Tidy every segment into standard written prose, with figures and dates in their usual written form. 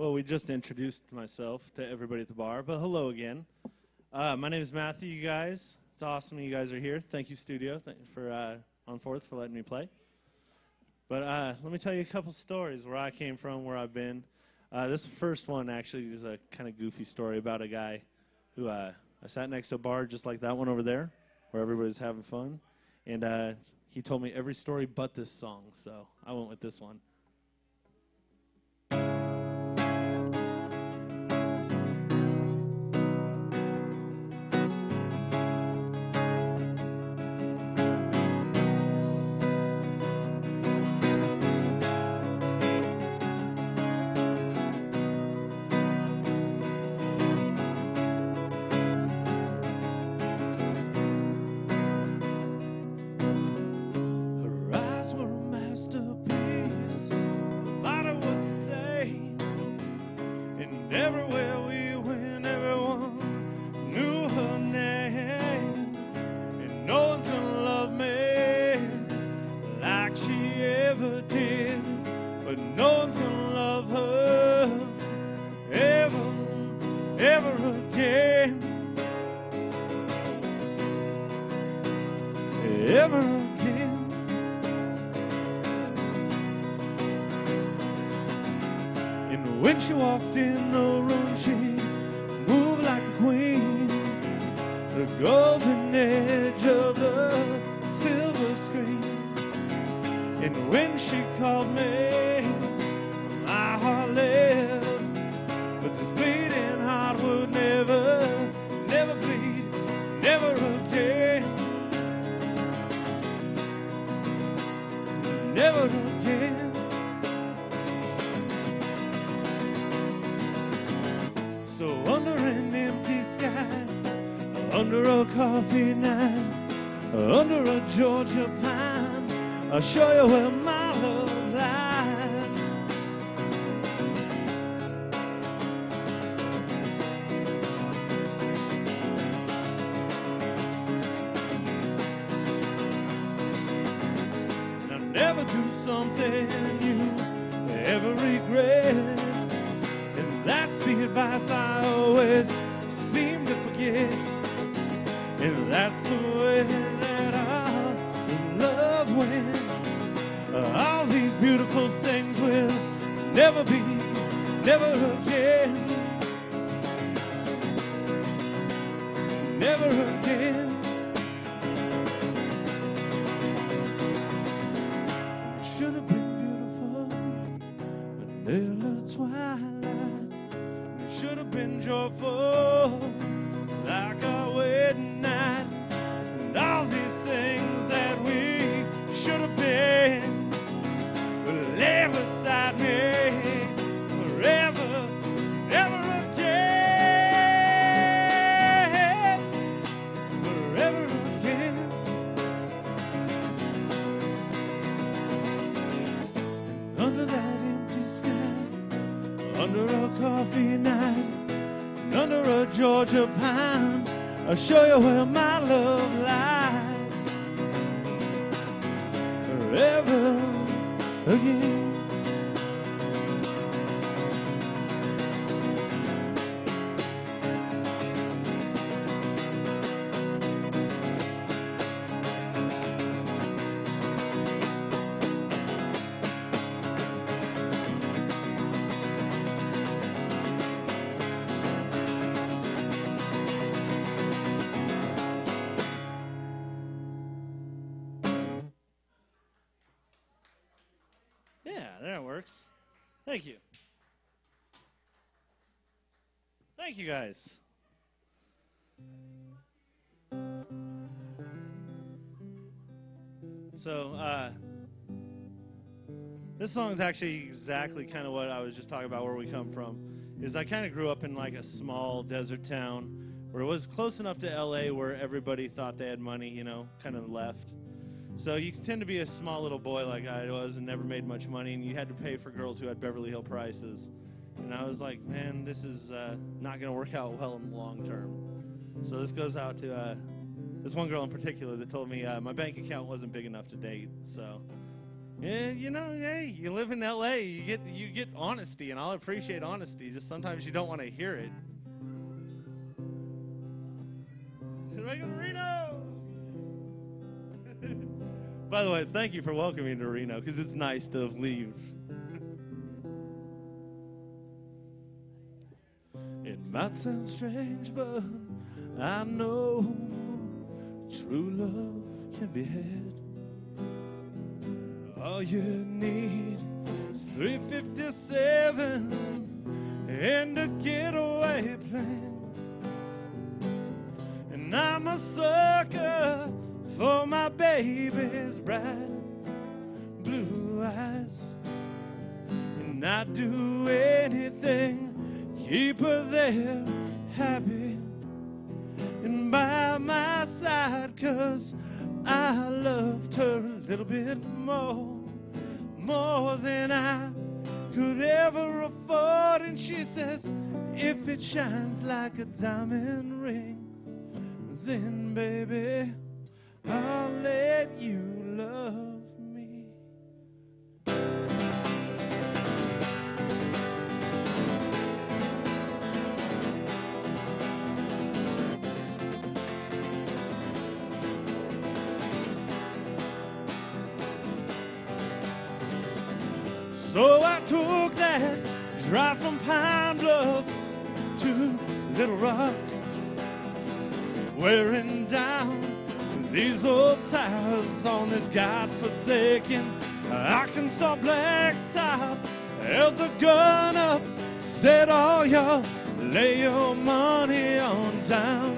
Well, we just introduced myself to everybody at the bar, but hello again. My name is Matthew, you guys. It's awesome you guys are here. Thank you, studio, for On Fourth for letting me play. But let me tell you a couple stories where I came from, where I've been. This first one actually is a kind of goofy story about a guy who I sat next to a bar just like that one over there, where everybody's having fun. And he told me every story but this song, so I went with this one. Everywhere we went, everyone knew her name. And no one's gonna love me like she ever did. But no one's gonna love her ever, ever again. Ever again. And when she walked in the room, she moved like a queen. The golden edge of the silver screen. And when she called me, my heart leapt. But this bleeding heart would never, never bleed, never again. Never again. So under an empty sky, under a coffee night, under a Georgia pine, I'll show you where my love lies. Now never do something you ever regret. That's the advice I always seem to forget. And that's the way that our love went. All these beautiful things will never be, never again. Never again. It should have been beautiful until the twilight. Should have been joyful like our wedding night. And all these things that we should have been will lay beside me forever, ever again. Forever again. And under that empty sky, under a coffee night, under a Georgia pine, I'll show you where my love lies. Forever again. Yeah, that works. Thank you. Thank you, guys. So, this song is actually exactly kind of what I was just talking about, where we come from. Is I kind of grew up in like a small desert town where it was close enough to LA where everybody thought they had money, you know, kind of left. So you tend to be a small little boy like I was and never made much money, and you had to pay for girls who had Beverly Hills prices. And I was like, man, this is not going to work out well in the long term. So this goes out to this one girl in particular that told me my bank account wasn't big enough to date. So Yeah, you know, hey, you live in L.A., you get honesty, and I'll appreciate honesty. Just sometimes you don't want to hear it. Reno! By the way, thank you for welcoming me to Reno, because it's nice to leave. It might sound strange, but I know true love can be had. All you need is 357 and a getaway plan. And I'm a sucker for my baby's bright blue eyes. And I'd do anything, keep her there happy and by my side, 'cause I loved her a little bit more than I could ever afford. And she says, if it shines like a diamond ring, then baby, I'll let you love me. So I took that drive from Pine Bluff to Little Rock, wearing down these old tires on this godforsaken Arkansas blacktop. Held the gun up, said, all y'all lay your money on down,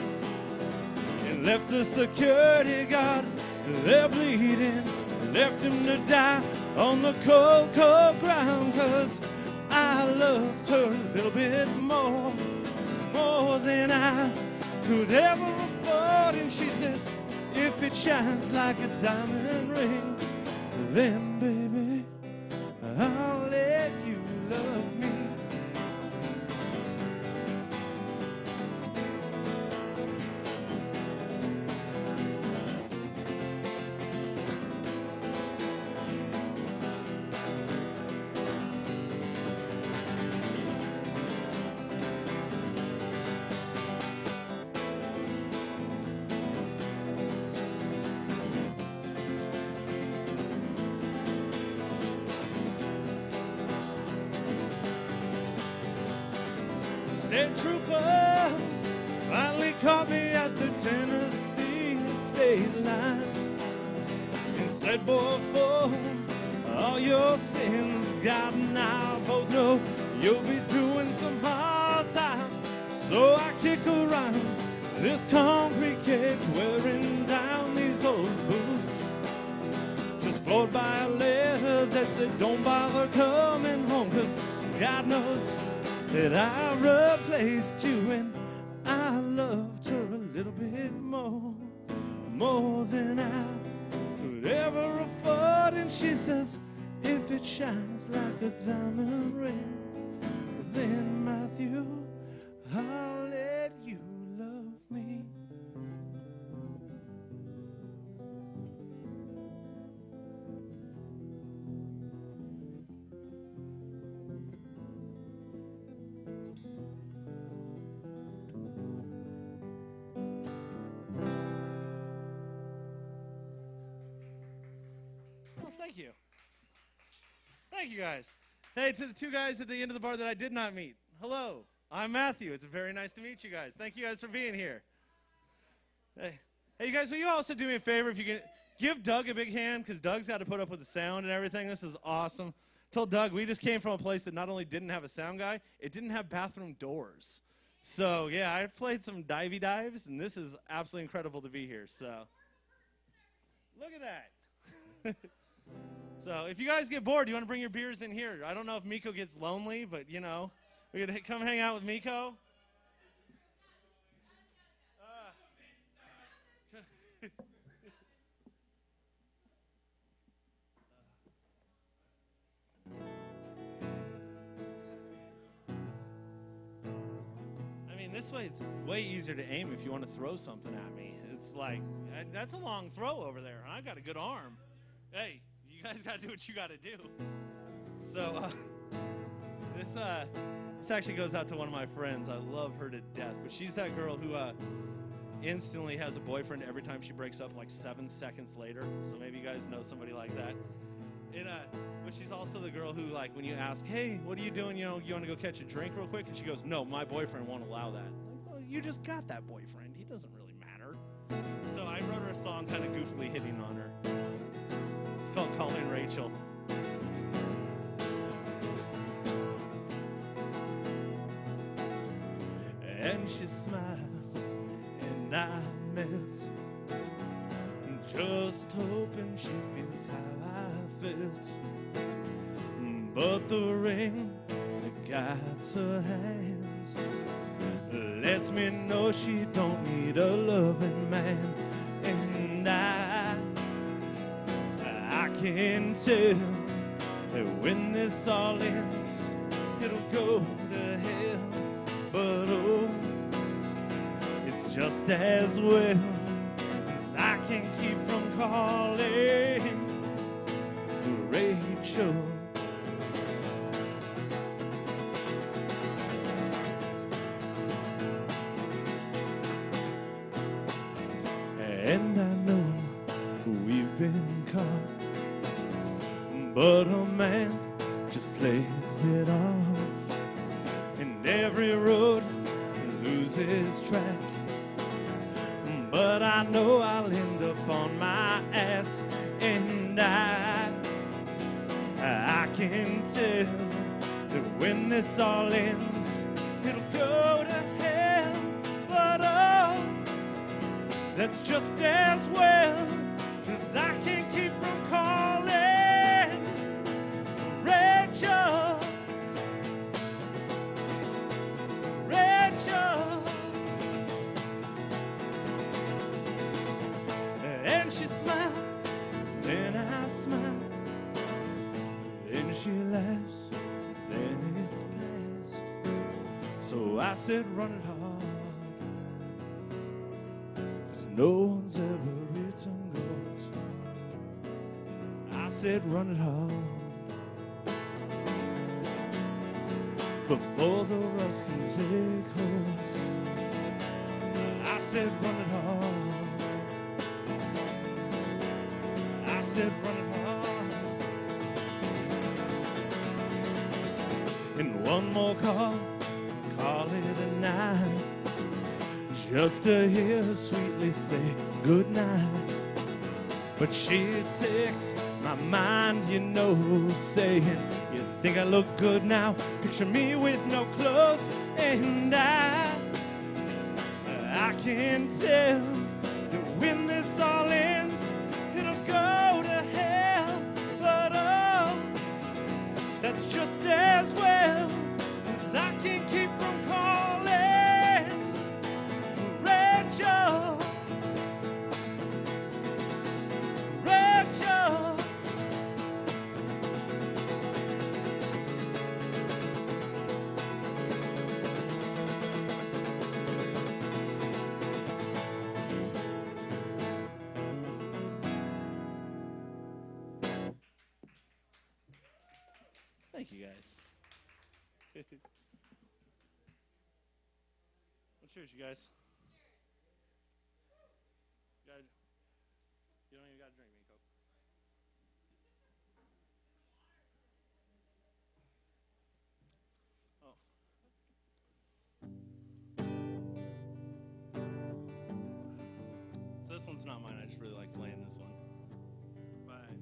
and left the security guard there bleeding, left him to die on the cold, cold ground. 'Cause I loved her a little bit more than I could ever afford. And she says, if it shines like a diamond ring, then baby, I'll let you love me. State trooper finally caught me at the Tennessee state line and said, boy, for all your sins, God and I both know you'll be doing some hard time. So I kick around this concrete cage, wearing down these old boots, just floored by a letter that said, don't bother coming home, 'cause God knows that I replaced you. And I loved her a little bit more than I could ever afford. And she says, if it shines like a diamond ring, then Matthew, I'll let you love me. Thank you. Thank you, guys. Hey, to the two guys at the end of the bar that I did not meet. Hello, I'm Matthew. It's very nice to meet you guys. Thank you guys for being here. Hey, you guys, will you also do me a favor? If you can give Doug a big hand, because Doug's got to put up with the sound and everything. This is awesome. Told Doug we just came from a place that not only didn't have a sound guy, it didn't have bathroom doors. So, yeah, I played some divey dives, and this is absolutely incredible to be here. So, look at that. So if you guys get bored, you want to bring your beers in here. I don't know if Miko gets lonely, but, you know, we could come hang out with Miko. I mean, this way it's way easier to aim if you want to throw something at me. It's like, that's a long throw over there. I got a good arm. Hey. You guys got to do what you got to do. So this actually goes out to one of my friends. I love her to death, but she's that girl who instantly has a boyfriend every time she breaks up, like 7 seconds later. So maybe you guys know somebody like that. But she's also the girl who, like, when you ask, hey, what are you doing? You know, you want to go catch a drink real quick? And she goes, no, my boyfriend won't allow that. Like, well, you just got that boyfriend. He doesn't really matter. So I wrote her a song kind of goofily hitting on her. It's called Calling Rachel. And she smiles, and I melt, just hoping she feels how I felt. But the ring that guides her hands lets me know she don't need a loving man. And I can tell that when this all ends, it'll go to hell. But oh, it's just as well, 'cause I can't keep from calling Rachel. And I know we've been caught, but a man just plays it off. And every road loses track, but I know I'll end up on my ass. And I can tell that when this all ends, it'll go to hell. But oh, that's just as well, 'cause I can't keep from calling Rachel. Rachel. And she smiles, then I smile, then she laughs, then it's past. So I said, run it hard, 'cause no one's ever written gold. I said, run it hard, before the rust can take hold. I said, run it hard. I said, run it hard. And one more call it a night, just to hear her sweetly say goodnight. But she takes my mind, you know, saying, you think I look good now? Picture me with no clothes. And I can tell that when this all ends, it'll go to hell. But oh, that's just as well, 'cause I can't keep from calling Rachel. Rachel. Thank you, guys. What church, you guys? You don't even got to drink me, Coke. Oh. So this one's not mine. I just really like playing this one. Bye.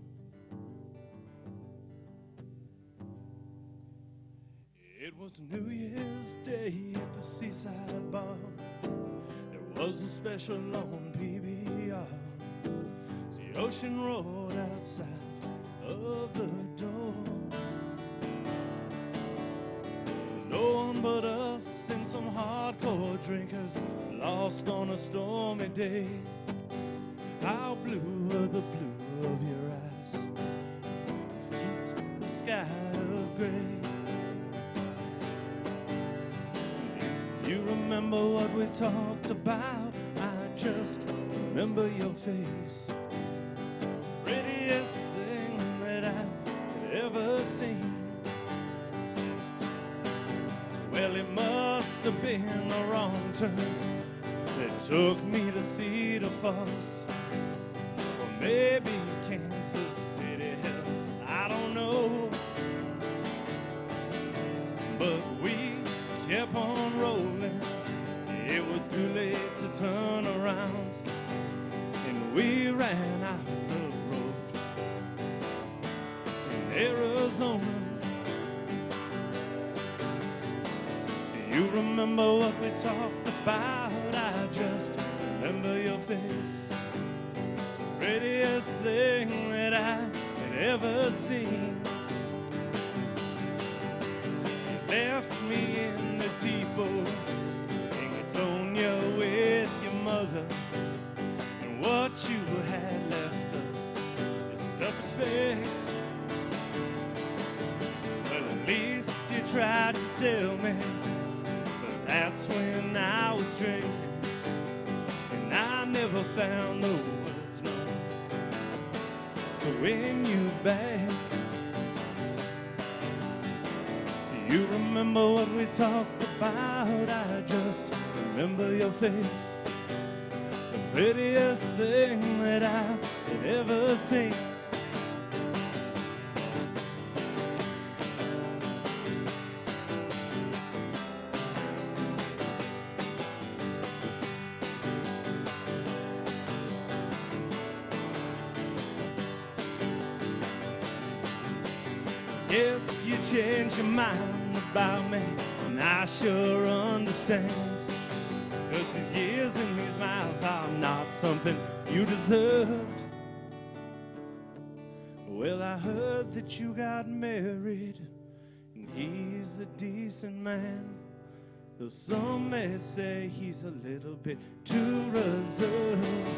It was New Year's Day at the Seaside Bar. There was a special on PBR. The ocean rolled outside of the door. No one but us and some hardcore drinkers lost on a stormy day. How blue are the blue of your eyes against the sky of gray. You remember what we talked about? I just remember your face. Prettiest thing that have been a wrong turn that took me to Cedar Falls, or maybe Kansas City, hell, I don't know. But we kept on rolling. It was too late to turn around, and we ran out the road in Arizona. Do you remember what we talked about? I just remember your face, the prettiest thing that I had ever seen. You left me in the T-boat in Estonia with your mother, and what you had left of is self-respect. Well, at least you tried to tell me, but that's when I was drinking, and I never found the words, no, to win you back. Do you remember what we talked about? I just remember your face, the prettiest thing that I had ever seen. Yes, you changed your mind about me, and I sure understand, 'cause these years and these miles are not something you deserved. Well, I heard that you got married, and he's a decent man, though some may say he's a little bit too reserved.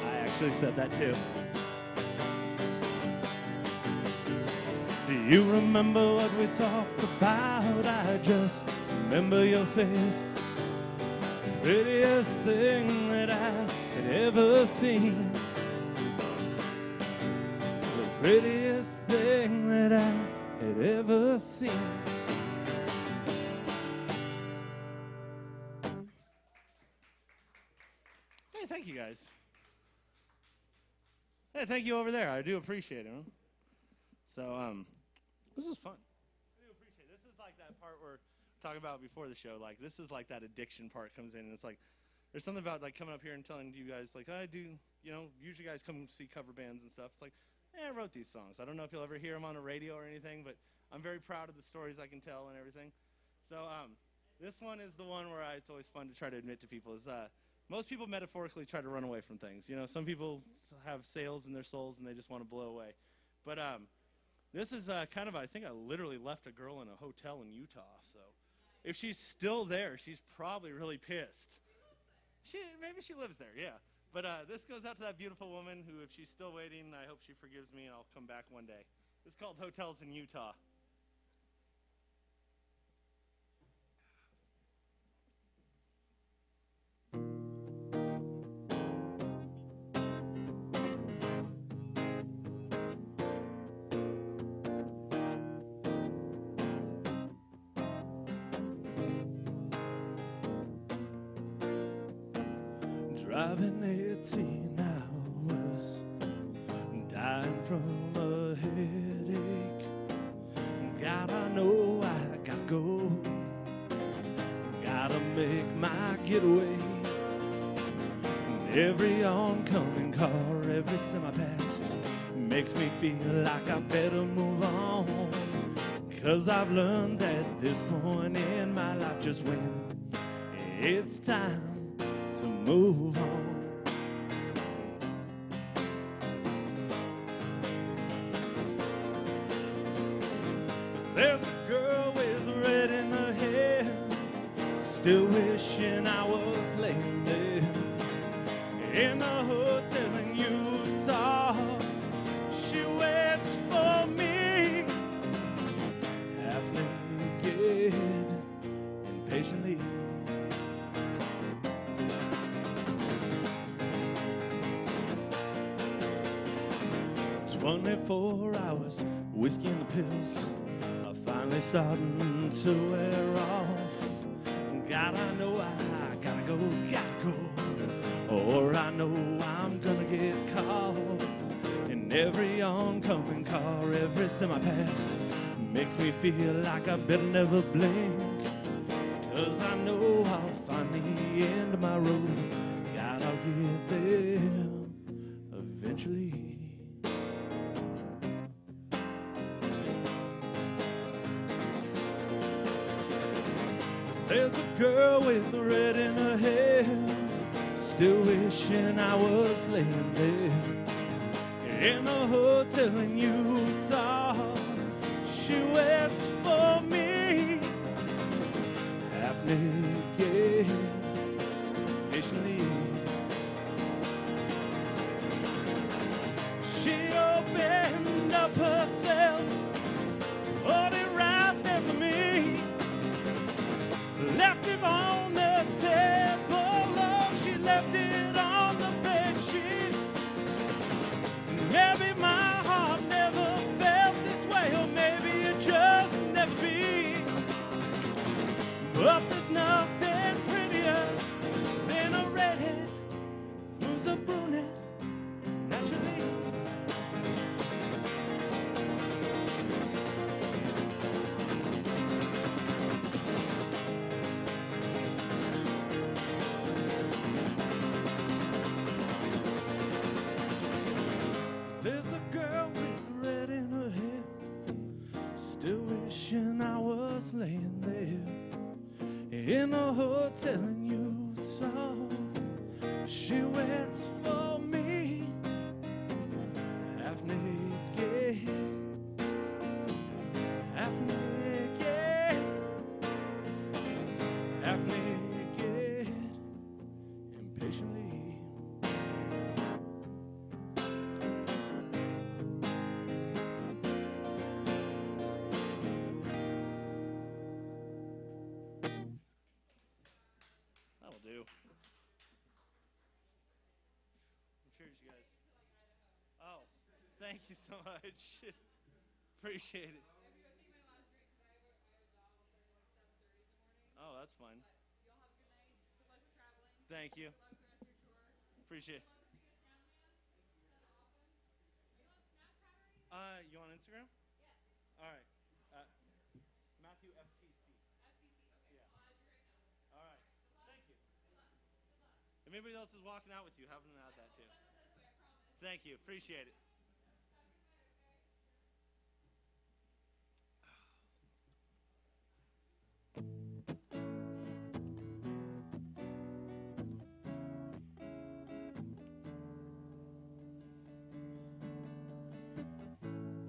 I actually said that too. Do you remember what we talked about? I just remember your face, the prettiest thing that I had ever seen, the prettiest thing that I had ever seen. Hey, thank you guys. Hey, thank you over there. I do appreciate it. Huh? So, this is fun. I do appreciate it. This is like that part where talking about before the show. Like, this is like that addiction part comes in, and it's like there's something about like coming up here and telling you guys like I do. You know, usually you guys come see cover bands and stuff. It's like, I wrote these songs. I don't know if you'll ever hear them on the radio or anything, but I'm very proud of the stories I can tell and everything. So, this one is the one where it's always fun to try to admit to people is most people metaphorically try to run away from things. You know, some people have sails in their souls and they just want to blow away. But this is kind of, I think I literally left a girl in a hotel in Utah. So if she's still there, she's probably really pissed. Maybe she lives there, yeah. But this goes out to that beautiful woman who, if she's still waiting, I hope she forgives me and I'll come back one day. It's called Hotels in Utah. Driving 18 hours, dying from a headache. God, I know I gotta go. Gotta make my getaway. Every oncoming car, every semi-past makes me feel like I better move on. 'Cause I've learned at this point in my life just when it's time to move on. There's a girl with red in her hair, still wishing I was laying there in a hotel in Utah. She waits for me, half naked, impatiently. 24 hours, whiskey and the pills are finally starting to wear off. God, I know I gotta go. Or I know I'm gonna get caught. And every oncoming car, every semi-pass makes me feel like I better never blink. 'Cause I know I'll find the end of my road. God, I'll get there eventually. There's a girl with red in her hair, still wishing I was laying there in a hotel in Utah. She waits for me, half naked, patiently. She opened up herself, put it right there for me, left it on the table, oh, she left it on the bed sheets. Maybe my heart never felt this way, or maybe it just never be. But there's nothing prettier than a redhead who's a brunette naturally. There's a girl with red in her hair, still wishing I was laying there in a hotel in Utah. She waits for me, half naked, half naked, half naked, impatiently. That'll do. Cheers, you guys. Oh, thank you so much. Appreciate it. Oh, that's fine. Thank you. Appreciate it. You on Instagram? All right. Matthew M.f.t.C. Yeah. All right. Thank you. If anybody else is walking out with you, have them add that too. Thank you. Appreciate it.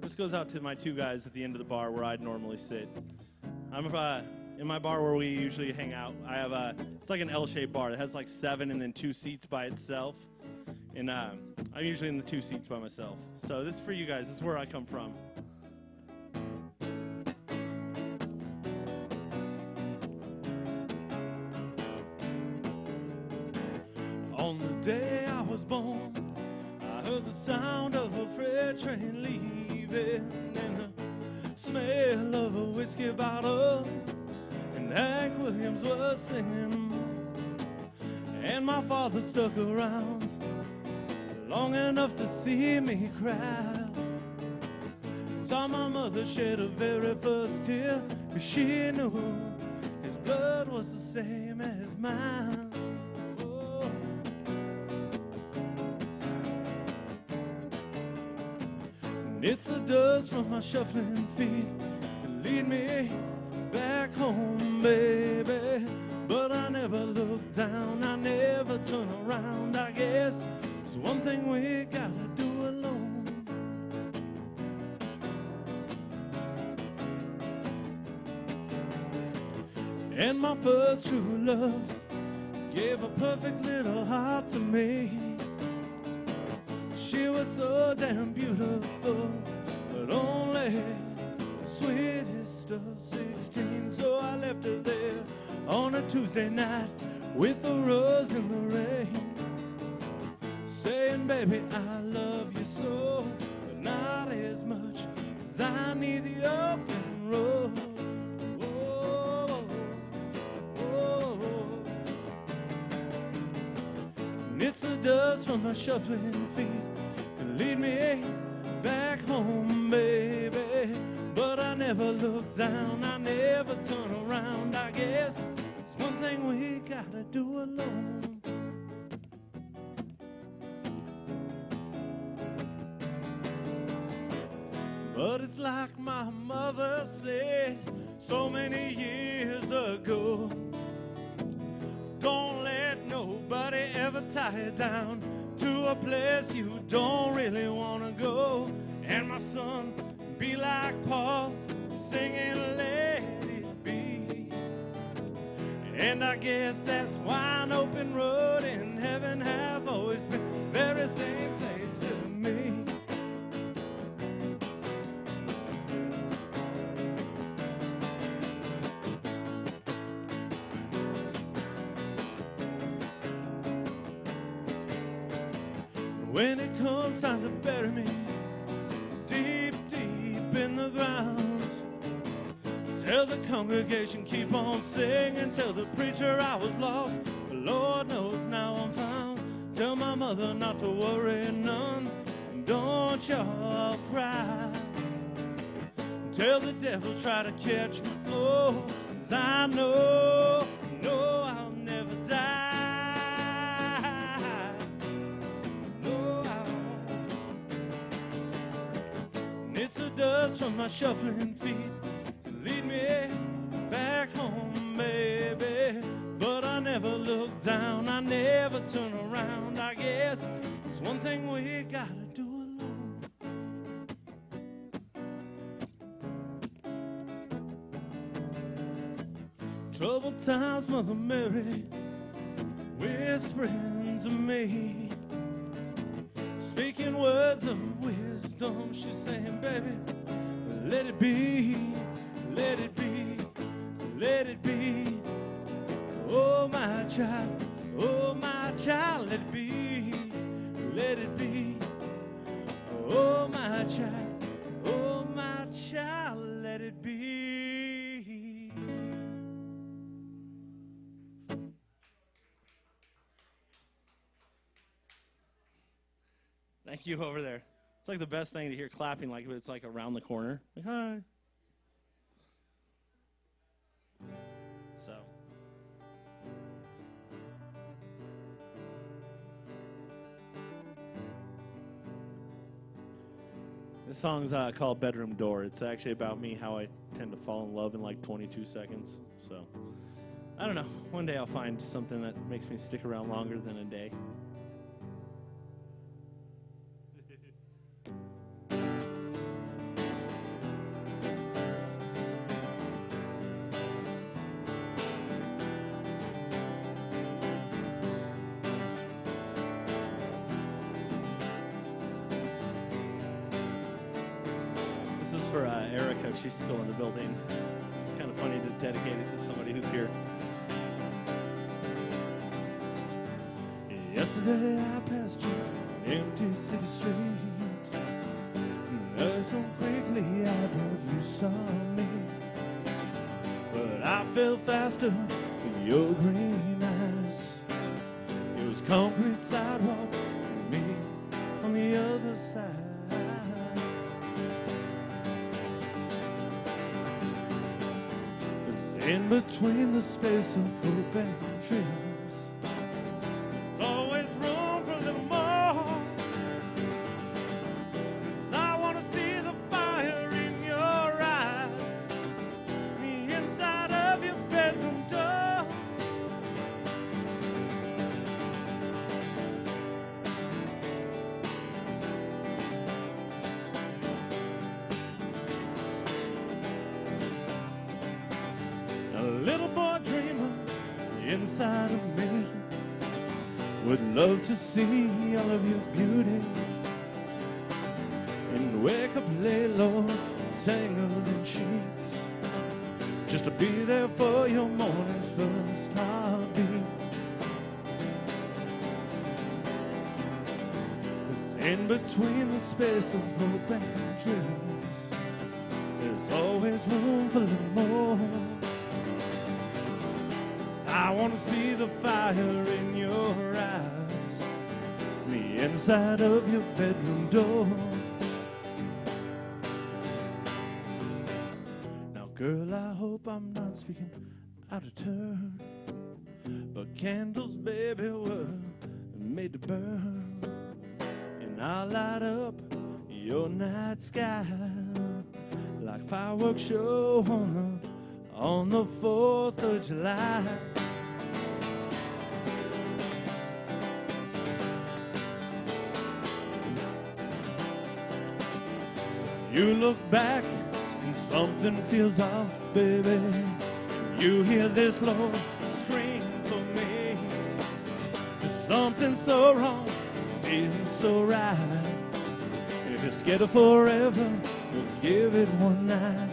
This goes out to my two guys at the end of the bar where I'd normally sit. I'm in my bar where we usually hang out. I have it's like an L-shaped bar. It has like 7 and then 2 seats by itself. And I'm usually in the 2 seats by myself. So this is for you guys. This is where I come from. On the day I was born, I heard the sound of a freight train leaving, and the smell of a whiskey bottle, and Hank Williams was singing. And my father stuck around long enough to see me cry. Saw my mother shed her very first tear, 'cause she knew his blood was the same as mine. Oh. And it's the dust from my shuffling feet that lead me back home, baby. But I never look down, I never turn around. I guess it's one thing we gotta do alone. And my first true love gave a perfect little heart to me. She was so damn beautiful, but only the sweetest of 16. So I left her there on a Tuesday night with a rose in the rain, saying, baby, I love you so, but not as much, 'cause I need the open road. Whoa, whoa, whoa. from my shuffling feet and lead me back home, baby. But I never look down, I never turn around. I guess it's one thing we gotta do alone. But it's like my mother said so many years ago, don't let nobody ever tie you down to a place you don't really want to go. And my son, be like Paul, singing let it be. And I guess that's why an open road in heaven have always been the very same place to me. When it comes time to bury me deep, deep in the ground, tell the congregation keep on singing, tell the preacher I was lost, but Lord knows now I'm found. Tell my mother not to worry none, don't y'all cry. Tell the devil try to catch me, oh, 'cause I know I'll never die. It's the dust from my shuffling feet, lead me back home, baby. But I never look down, I never turn around. I guess it's one thing we gotta do alone. Troubled times, Mother Mary, whispering to me, speaking words of wisdom. She's saying, baby, let it be, let it be, let it be. Oh, my child, let it be, let it be. Oh, my child, let it be. Thank you over there. It's like the best thing to hear clapping, like it's like around the corner. Like, hi. So. This song's called Bedroom Door. It's actually about me, how I tend to fall in love in like 22 seconds. So, I don't know. One day I'll find something that makes me stick around longer than a day. This is for Erica. She's still in the building. It's kind of funny to dedicate it to somebody who's here. Yesterday I passed you an empty city street. So quickly I thought you saw me, but I fell faster in your green eyes. It was concrete sidewalk and me on the other side. It's in between the space of hope and dreams. There's always room for a little more. Inside of me would love to see all of your beauty and wake up late, Lord, tangled in sheets, just to be there for your morning's first heartbeat. 'Cause in between the space of hope and dreams, there's always room for a little more. I want to see the fire in your eyes, the the inside of your bedroom door. Now, girl, I hope I'm not speaking out of turn, but candles, baby, were made to burn, and I'll light up your night sky like a fireworks show on the 4th of July. So you look back and something feels off, baby. You hear this low scream for me. There's something so wrong, feels so right. If you're scared of forever, we'll give it one night.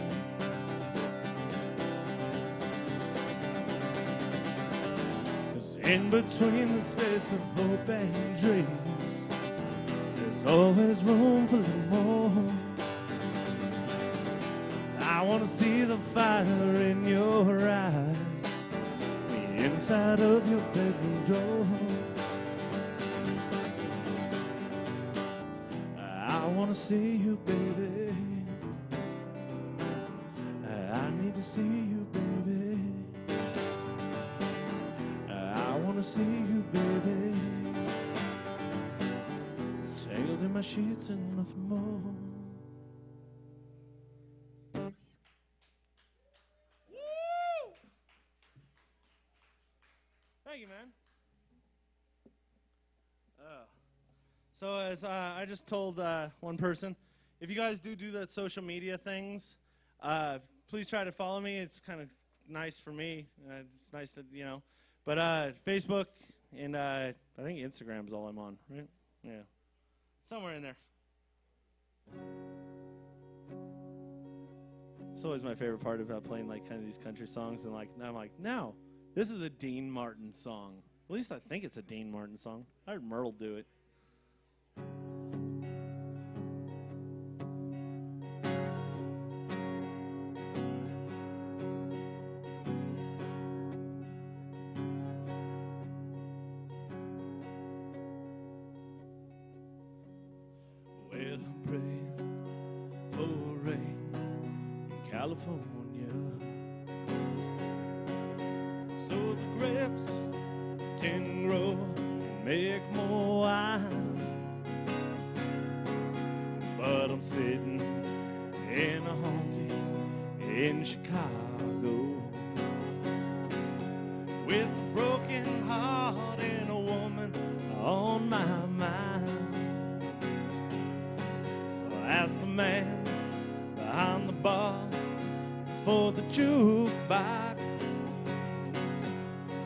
Cause in between the space of hope and dreams, there's always room for a little more. Cause I wanna see the fire in your eyes, the inside of your bedroom door. I wanna see you, baby. I need to see you, baby. I wanna see you, baby. Tangled in my sheets and nothing more. Woo! Thank you, man. So as I just told one person, if you guys do that social media things, please try to follow me. It's kind of nice for me. It's nice to, you know. But Facebook and I think Instagram's all I'm on, right? Yeah. Somewhere in there. It's always my favorite part about playing like kind of these country songs, and I'm like, no, this is a Dean Martin song. At least I think it's a Dean Martin song. I heard Merle do it. Well, I'm praying for rain in California, so the grapes can grow and make more wine. But I'm sitting in a honky in Chicago with a broken heart and a woman on my mind. So I asked the man behind the bar for the jukebox,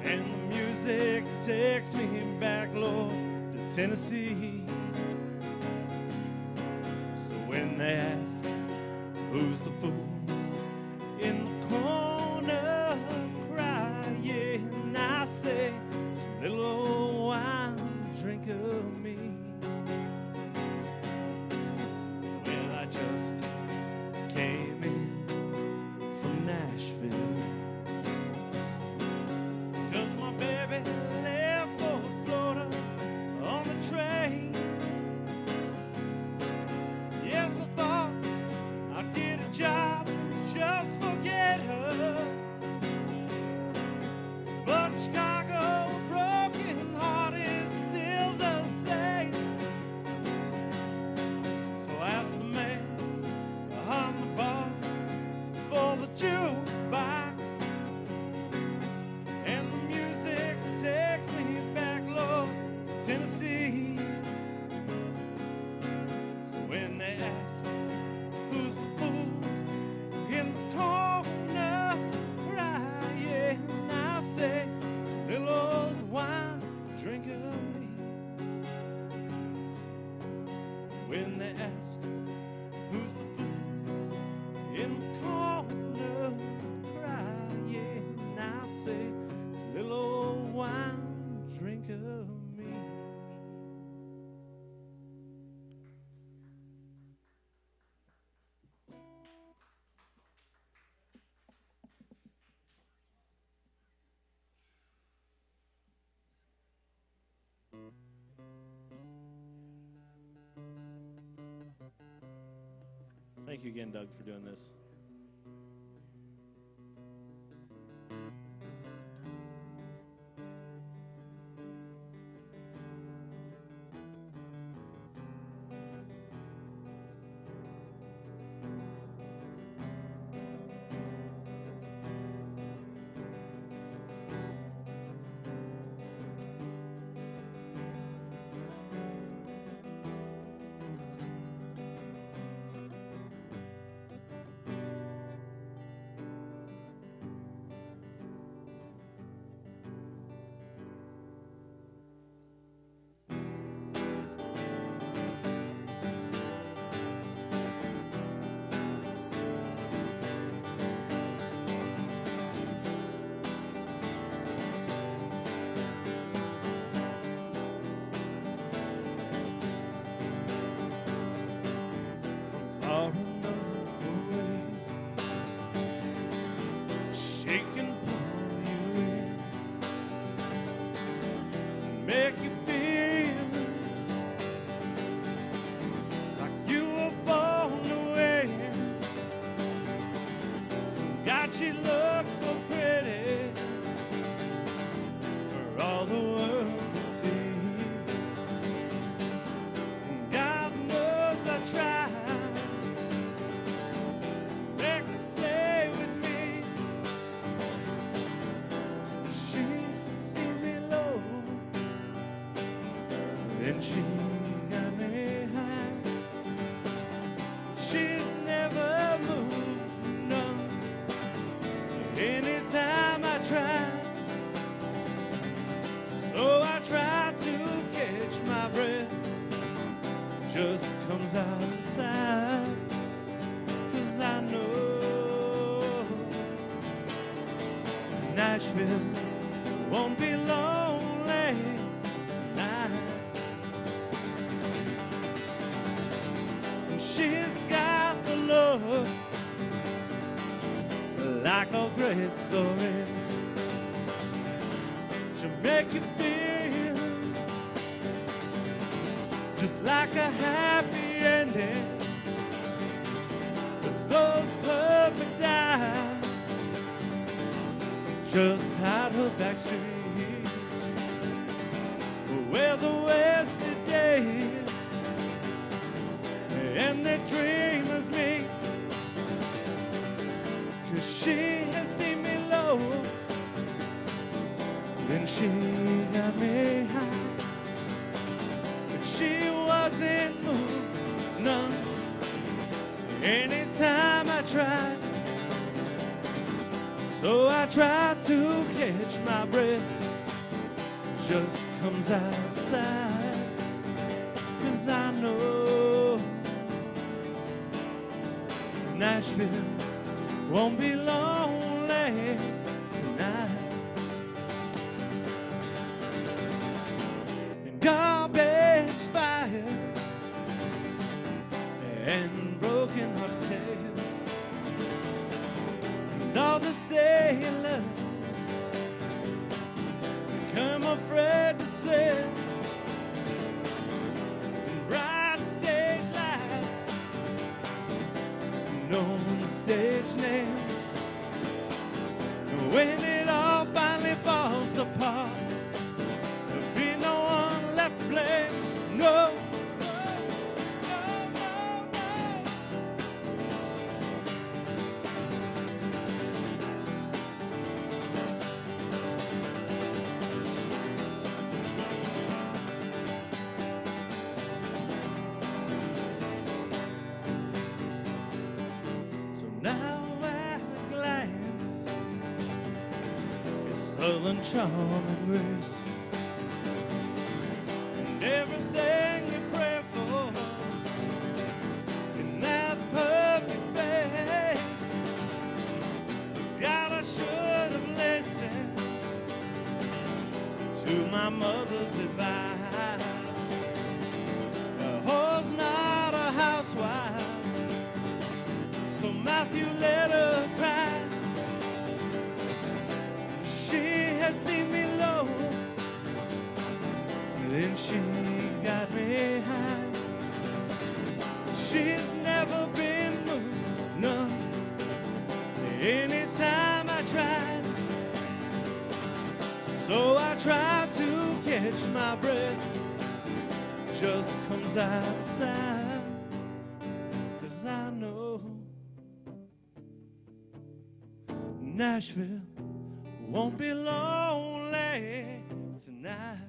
and the music takes me back, Lord, to Tennessee. When they ask who's the fool in the corner crying, I say, some little old wine, drink of me. Well, I just came in from Nashville, 'cause my baby left for Florida on the train. Yes, I thought I did a job Thank you again, Doug, for doing this. Far enough away, she can pull you in and make you feel like you were born to win. God, she looks so pretty for all the world to see. God knows I tried. And she got me high. She's never moved, no. Anytime I try, so I try to catch my breath, just comes outside. 'Cause I know Nashville won't be lonely tonight. She's got the love like all great stories. She'll make you feel just like a happy ending. With those perfect eyes, just hide her back streets where the wasted days and the dreamers meet. 'Cause she has seen me low, and she got me high. But she wasn't moved, none. Anytime I tried, so I tried to catch my breath, just comes outside. 'Cause I know Nashville won't be lonely tonight. And garbage fires and broken heart tales, and all the sailors become afraid to sail. Known stage names. When it all finally falls apart, there'll be no one left to blame. No, no, no, no, no. Now at a glance, it's southern charm and grace, and everything you pray for in that perfect face. God, I should have listened to my mother's advice. A whore's not a housewife, so Matthew let her cry. She has seen me low, then she got me high. She's never been moved, anytime I tried. So I try to catch my breath, just comes outside, 'cause I know Nashville won't be lonely tonight.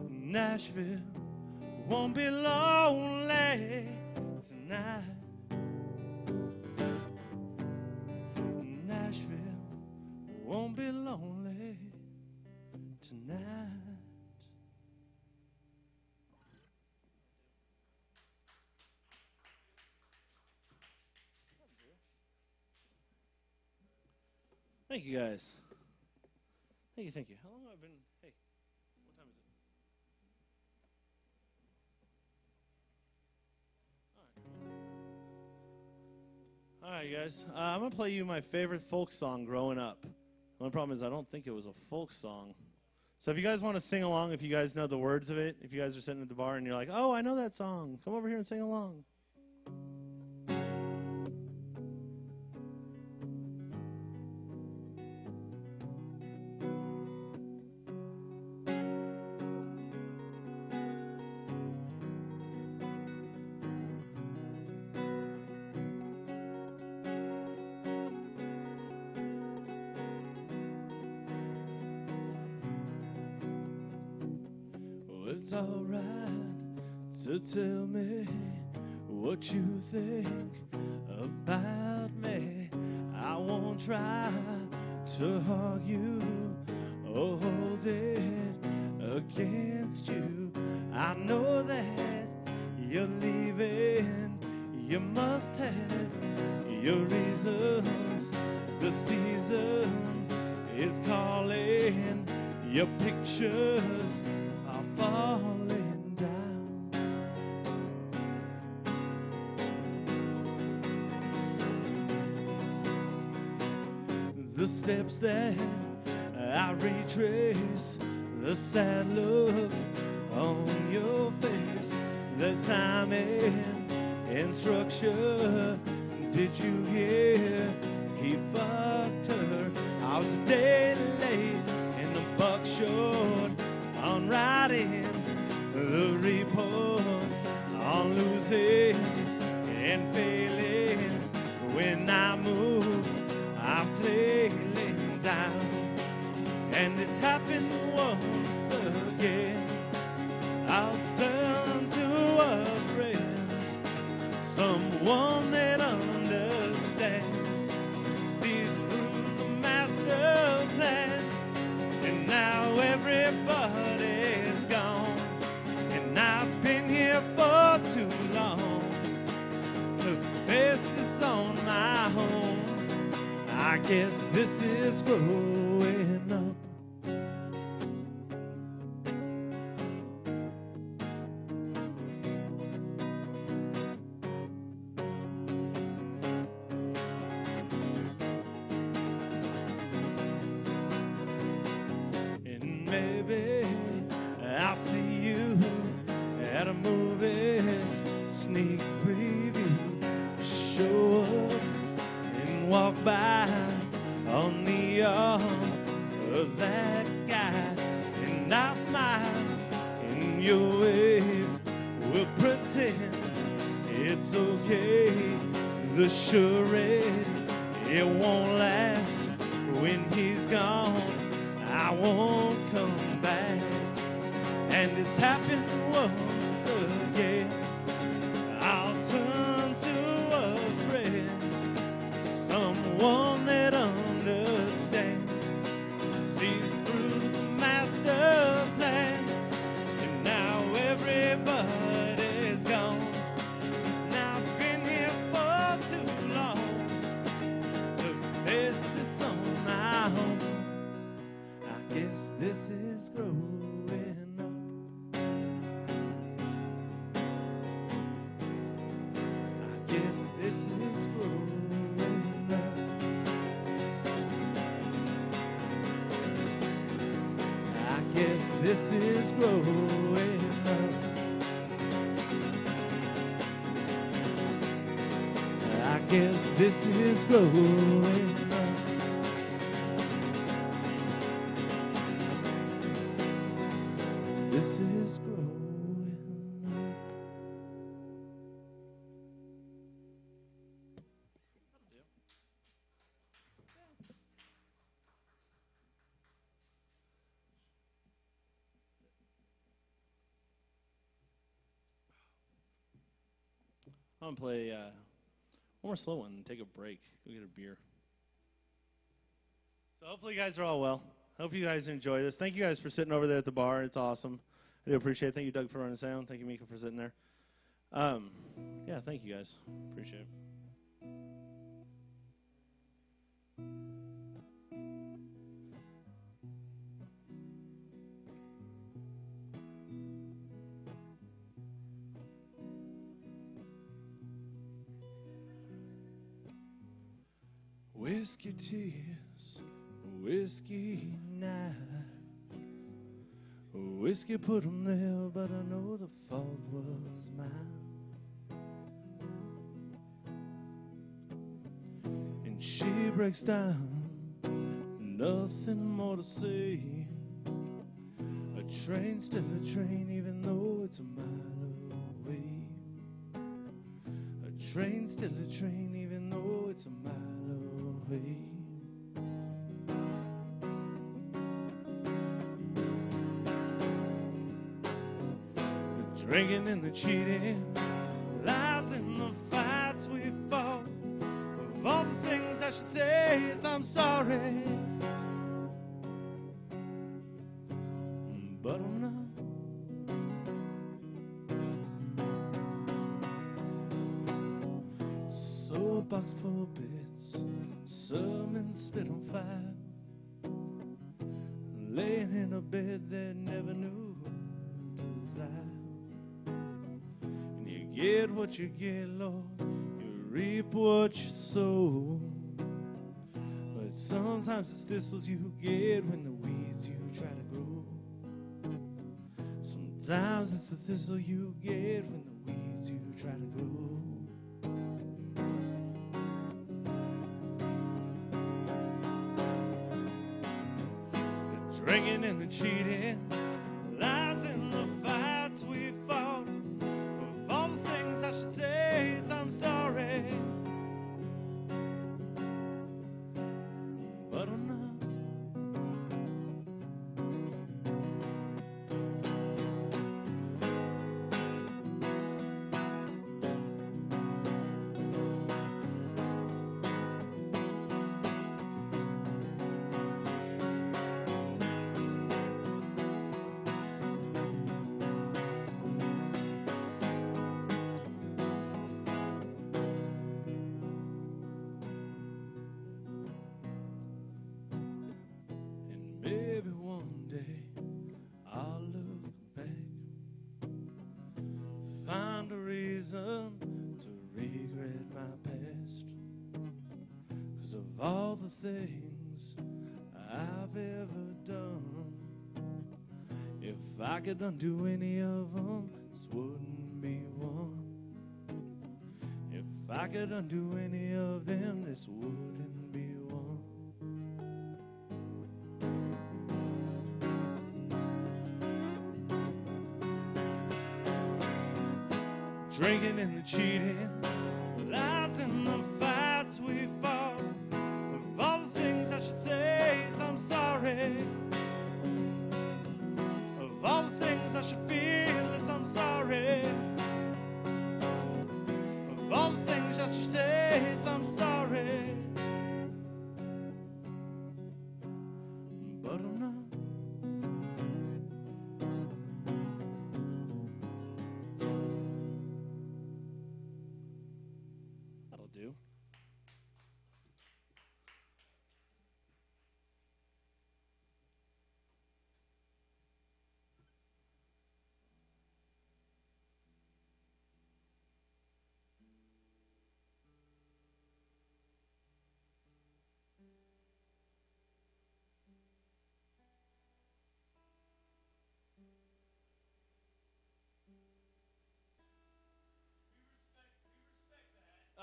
Nashville won't be lonely tonight. Nashville won't be lonely tonight. Thank you, guys. Thank you, thank you. How long have I been? Hey, what time is it? All right, guys. I'm going to play you my favorite folk song growing up. The only problem is I don't think it was a folk song. So if you guys want to sing along, if you guys know the words of it, if you guys are sitting at the bar and you're like, oh, I know that song, come over here and sing along. It's all right to tell me what you think about me. I won't try to argue or hold it against you. I know that you're leaving. You must have your reasons. The season is calling. Your pictures are falling down. The steps that I retrace, the sad look on your face, the timing and structure. Did you hear he fucked her? I was a day late and the buck short on writing the report, on losing and failing. When I move, I'm flailing down, and it's happened once again. I'll turn to a friend, someone that understands, sees through the master plan. And now everybody's gone, and I've been here for too long to face this on my own. I guess this is growing up. Maybe I'll see you at a movie's sneak preview. Show up and walk by on the arm of that guy, and I'll smile in your wave. We'll pretend it's okay. The charade, it won't last. When he's gone, I won't come back, and it's happened once again. I'll turn to a friend, someone that understands, sees through the master plan. And now everybody's gone, and I've been here for too long to face this on my own. I guess this is growing up. I guess this is growing up. I guess this is growing up. I guess this is growing up. This is growing up. I'm going to play one more slow one and take a break. Go get a beer. So hopefully you guys are all well. Hope you guys enjoy this. Thank you guys for sitting over there at the bar. It's awesome. I do appreciate it. Thank you, Doug, for running sound. Thank you, Mika, for sitting there. Yeah, thank you guys. Appreciate it. Whiskey tears, whiskey night. Whiskey put 'em there, but I know the fault was mine. And she breaks down, nothing more to say. A train's still a train, even though it's a mile away. A train's still a train, even though it's a mile away. The drinking and the cheating, lies in the fights we fought. Of all the things I should say, it's I'm sorry. But I'm not. Soapbox pulpits, sermons spit on fire, laying in a bed that never knew desire. And you get what you get, Lord, you reap what you sow. But sometimes it's thistles you get when the weeds you try to grow. Sometimes it's the thistle you get when the weeds you try to grow. Drinking and the cheating, lies in the fights we fought. Of all the things I should say, it's I'm sorry. But I'm not. To regret my past, 'cause of all the things I've ever done. If I could undo any of them, this wouldn't be one. If I could undo any of them, this wouldn't be one. Drinking and the cheating, lies in the fights we fought. Of all the things I should say, it's I'm sorry. Of all the things I should feel, it's I'm sorry. Of all the things I should say, it's I'm sorry. But I'm not. Do.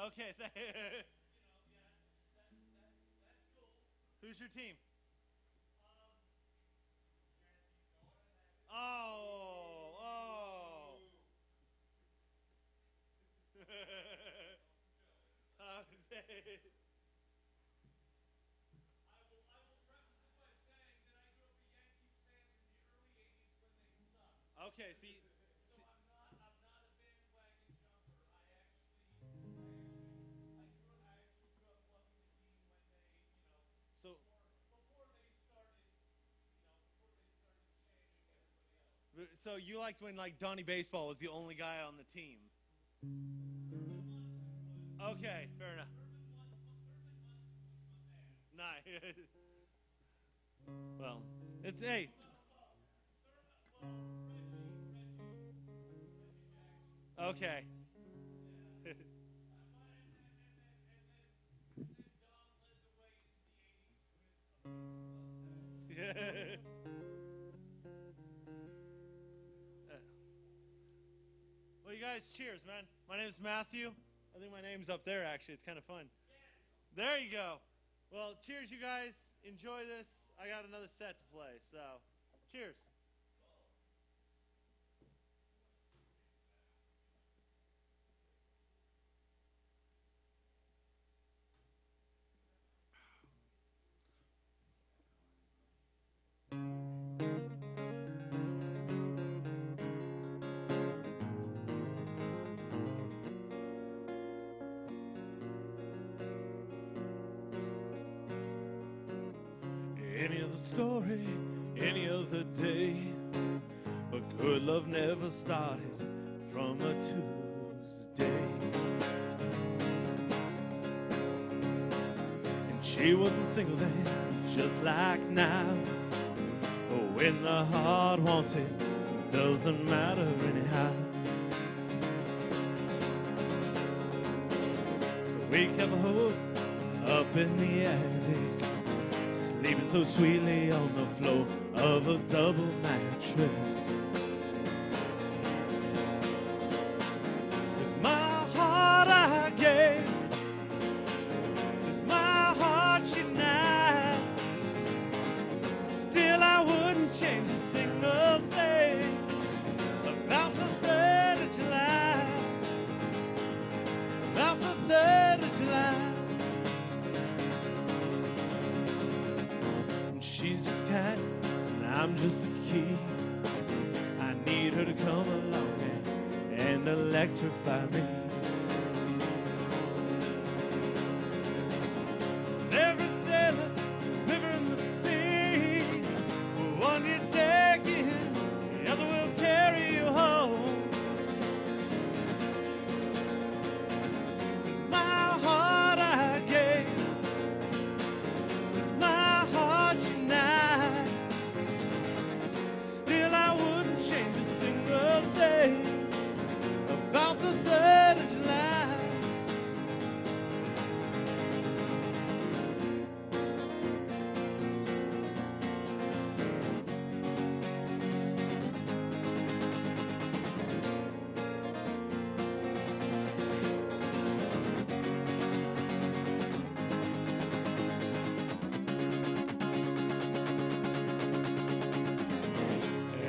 Okay. Who's your team? Oh. Okay. Okay, see, so so you liked when like Donnie Baseball was the only guy on the team. Okay, fair enough. Nice. Well, it's hey. Okay. Well, you guys, cheers, man. My name's Matthew. I think my name's up there, actually. It's kind of fun. There you go. Well, cheers, you guys. Enjoy this. I got another set to play, so cheers. Any other story, any other day, but good love never started from a Tuesday. And she wasn't single then, just like now. But when the heart wants it, doesn't matter anyhow. So we kept a hope up in the attic, sleeping so sweetly on the floor of a double mattress. 'Cause my heart I gave, 'cause my heart she denied. Still I wouldn't change a single thing about the 3rd of July, about the 3rd of July. She's just a cat, and I'm just a key. I need her to come along and electrify me. 'Cause every sailor's river in the sea, one you take in, the other will carry you home. 'Cause my heart I gave, 'cause my heart she denied. Still I wouldn't change a single thing about the 3rd of July.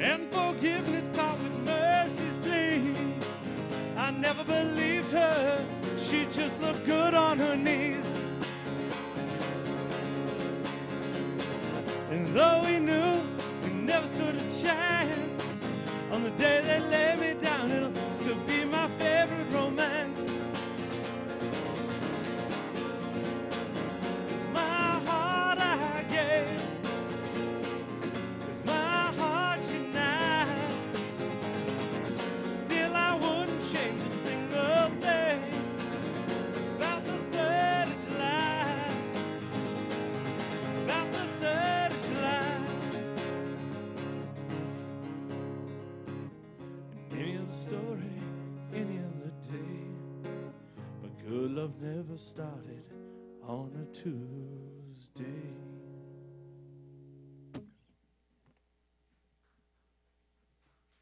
And forgiveness taught with mercy's plea. I never believed her, she just looked good on her knees. And though we knew we never stood a chance, on the day they lay me down, it'll still be my favorite romance. 'Cause my heart I gave, 'cause my heart she denied. Still I wouldn't change a single thing about the 3rd of July, about the 3rd of July. And any other story, any other day, but good love never started on a Tuesday.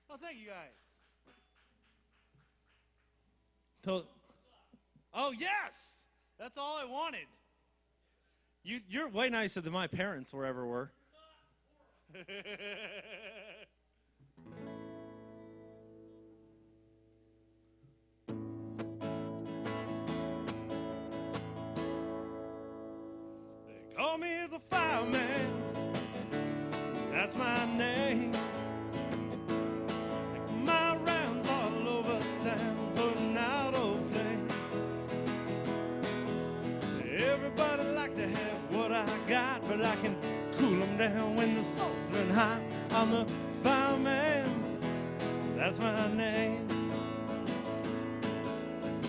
Oh, thank you guys. Oh, yes! That's all I wanted. You're way nicer than my parents were ever were. They call me the fireman. That's my name. Make my rounds all over town, putting out old flames. Everybody like to have what I got, but I can cool them down when the smoke's run hot. I'm the fireman, that's my name.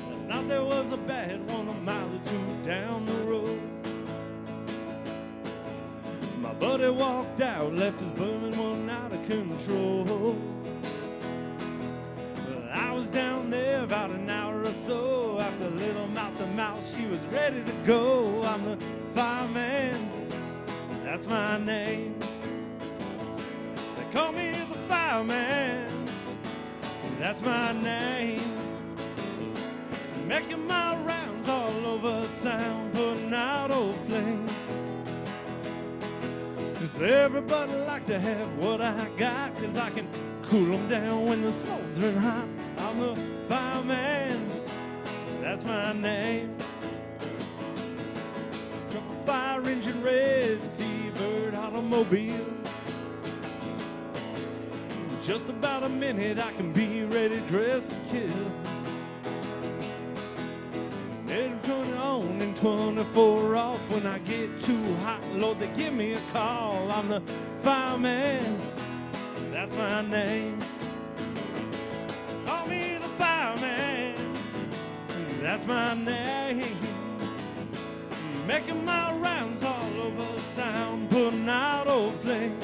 Last night there was a bad one a mile or two down the road. My buddy walked out, left his burning one out of control. Well, I was down there about an hour or so. After a little mouth-to-mouth, she was ready to go. I'm the fireman, that's my name. They call me the fireman, that's my name. Making my rounds all over town, putting out old flames. 'Cause everybody like to have what I got, 'cause I can cool them down when the smoke's run hot. I'm the fireman, that's my name. Drop a fire engine red, Seabird automobile. In just about a minute I can be ready, dressed to kill. And 20 on and 24 off. When I get too hot, Lord, they give me a call. I'm the fireman, that's my name. Call me the fireman, that's my name. Making my rounds all over town, putting out old flames.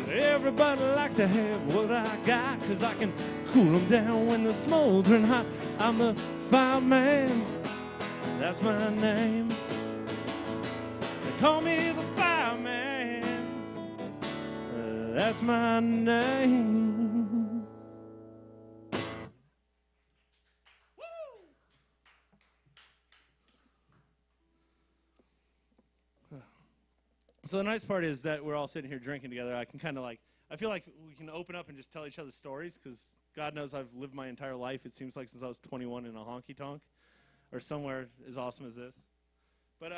Everybody like to have what I got, 'cause I can cool them down when the smoldering hot. I'm the fireman, that's my name. They call me the fireman, that's my name. Woo! So the nice part is that we're all sitting here drinking together. I can kind of I feel like we can open up and just tell each other stories, because God knows I've lived my entire life, it seems like, since I was 21 in a honky-tonk or somewhere as awesome as this. But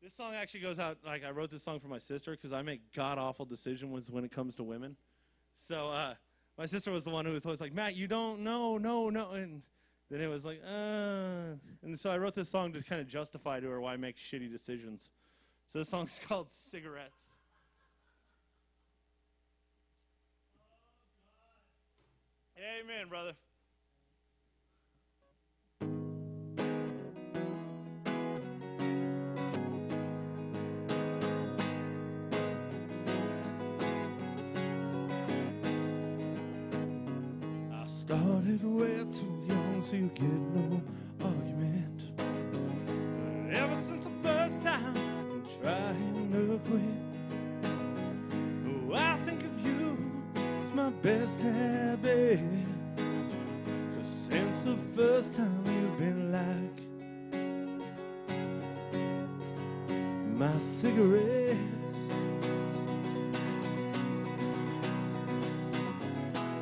this song actually goes out, I wrote this song for my sister because I make god-awful decisions when it comes to women. So my sister was the one who was always like, Matt, you don't know, no. And then it was like, And so I wrote this song to kind of justify to her why I make shitty decisions. So this song's called Cigarettes. Amen, brother. I started way too young, so you get no argument. But ever since the first time, I'm trying to quit. Oh, I think of you as my best habit. 'Cause since the first time you've been like my cigarettes.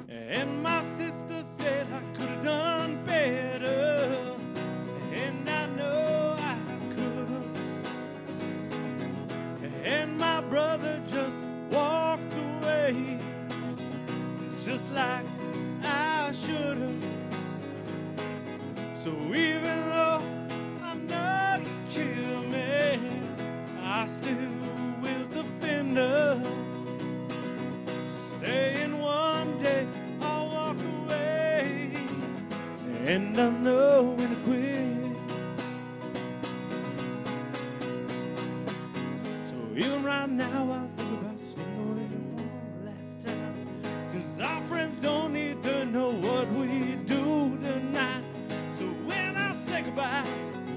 And my sister said I could have done better, and I know I could have. And my brother just walked away, just like I should have. So even though I know you kill me, I still will defend us, saying one day I'll walk away, and I know when to quit. So even right now I think about sneaking away one last time, 'cause our friends don't need to know what we do tonight. So when I say goodbye,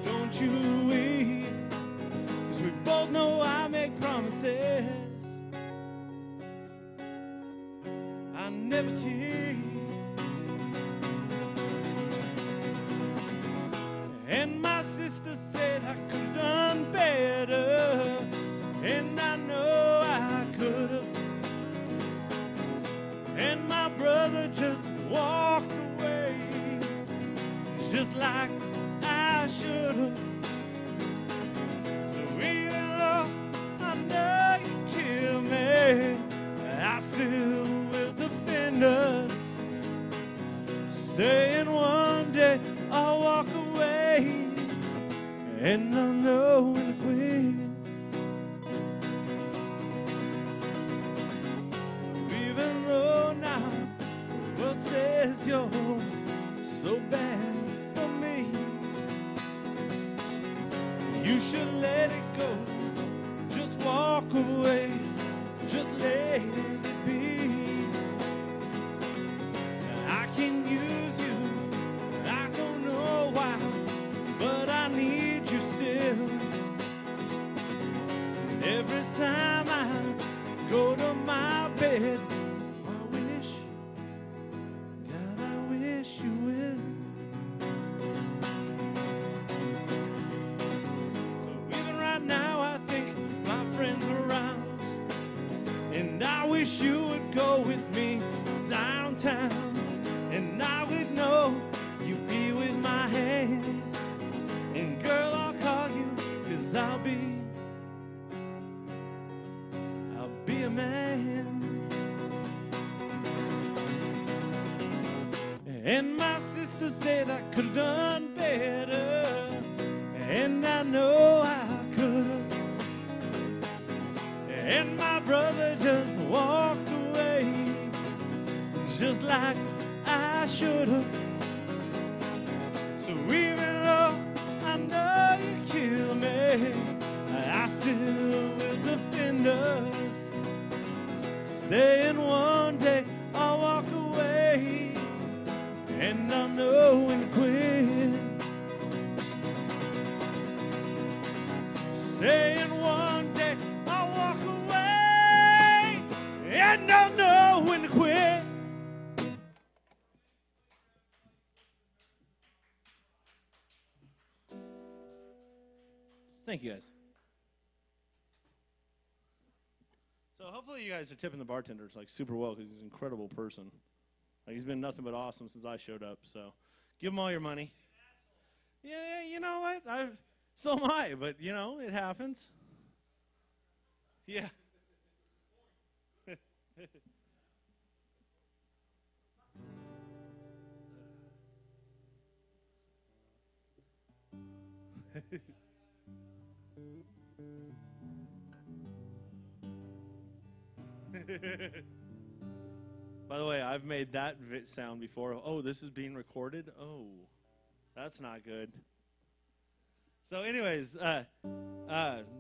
don't you weep, 'cause we both know I make promises I never keep. just like I should have. So even though I know you kill me, I still will defend us, saying one day I'll walk away and I'll know when to quit. Even though now the world says you're so bad for me, you should let it go. Just walk away. Just let it be. I can use you. I don't know why, but I need you still. Every time I go to my bed, I wish, God, I wish you will. So even right now, I think my friends are around, and I wish you would go with me downtown, and I would know you'd be with my hands. And girl, I'll call you, 'cause I'll be a man. And my sister said I could've done better, and I know I could've. And my brother just walked away, just like I should've. So even though I know you kill me, I still will defend us, saying one day I'll walk away and I'll know when to quit. Saying one day I'll walk away and I'll know when to quit. Thank you, guys. So hopefully you guys are tipping the bartenders like super well, because he's an incredible person. Like, he's been nothing but awesome since I showed up. So give him all your money. Yeah, you know what? So am I, but you know, it happens. Yeah. By the way, I've made that sound before. Oh, this is being recorded? Oh, that's not good. So anyways,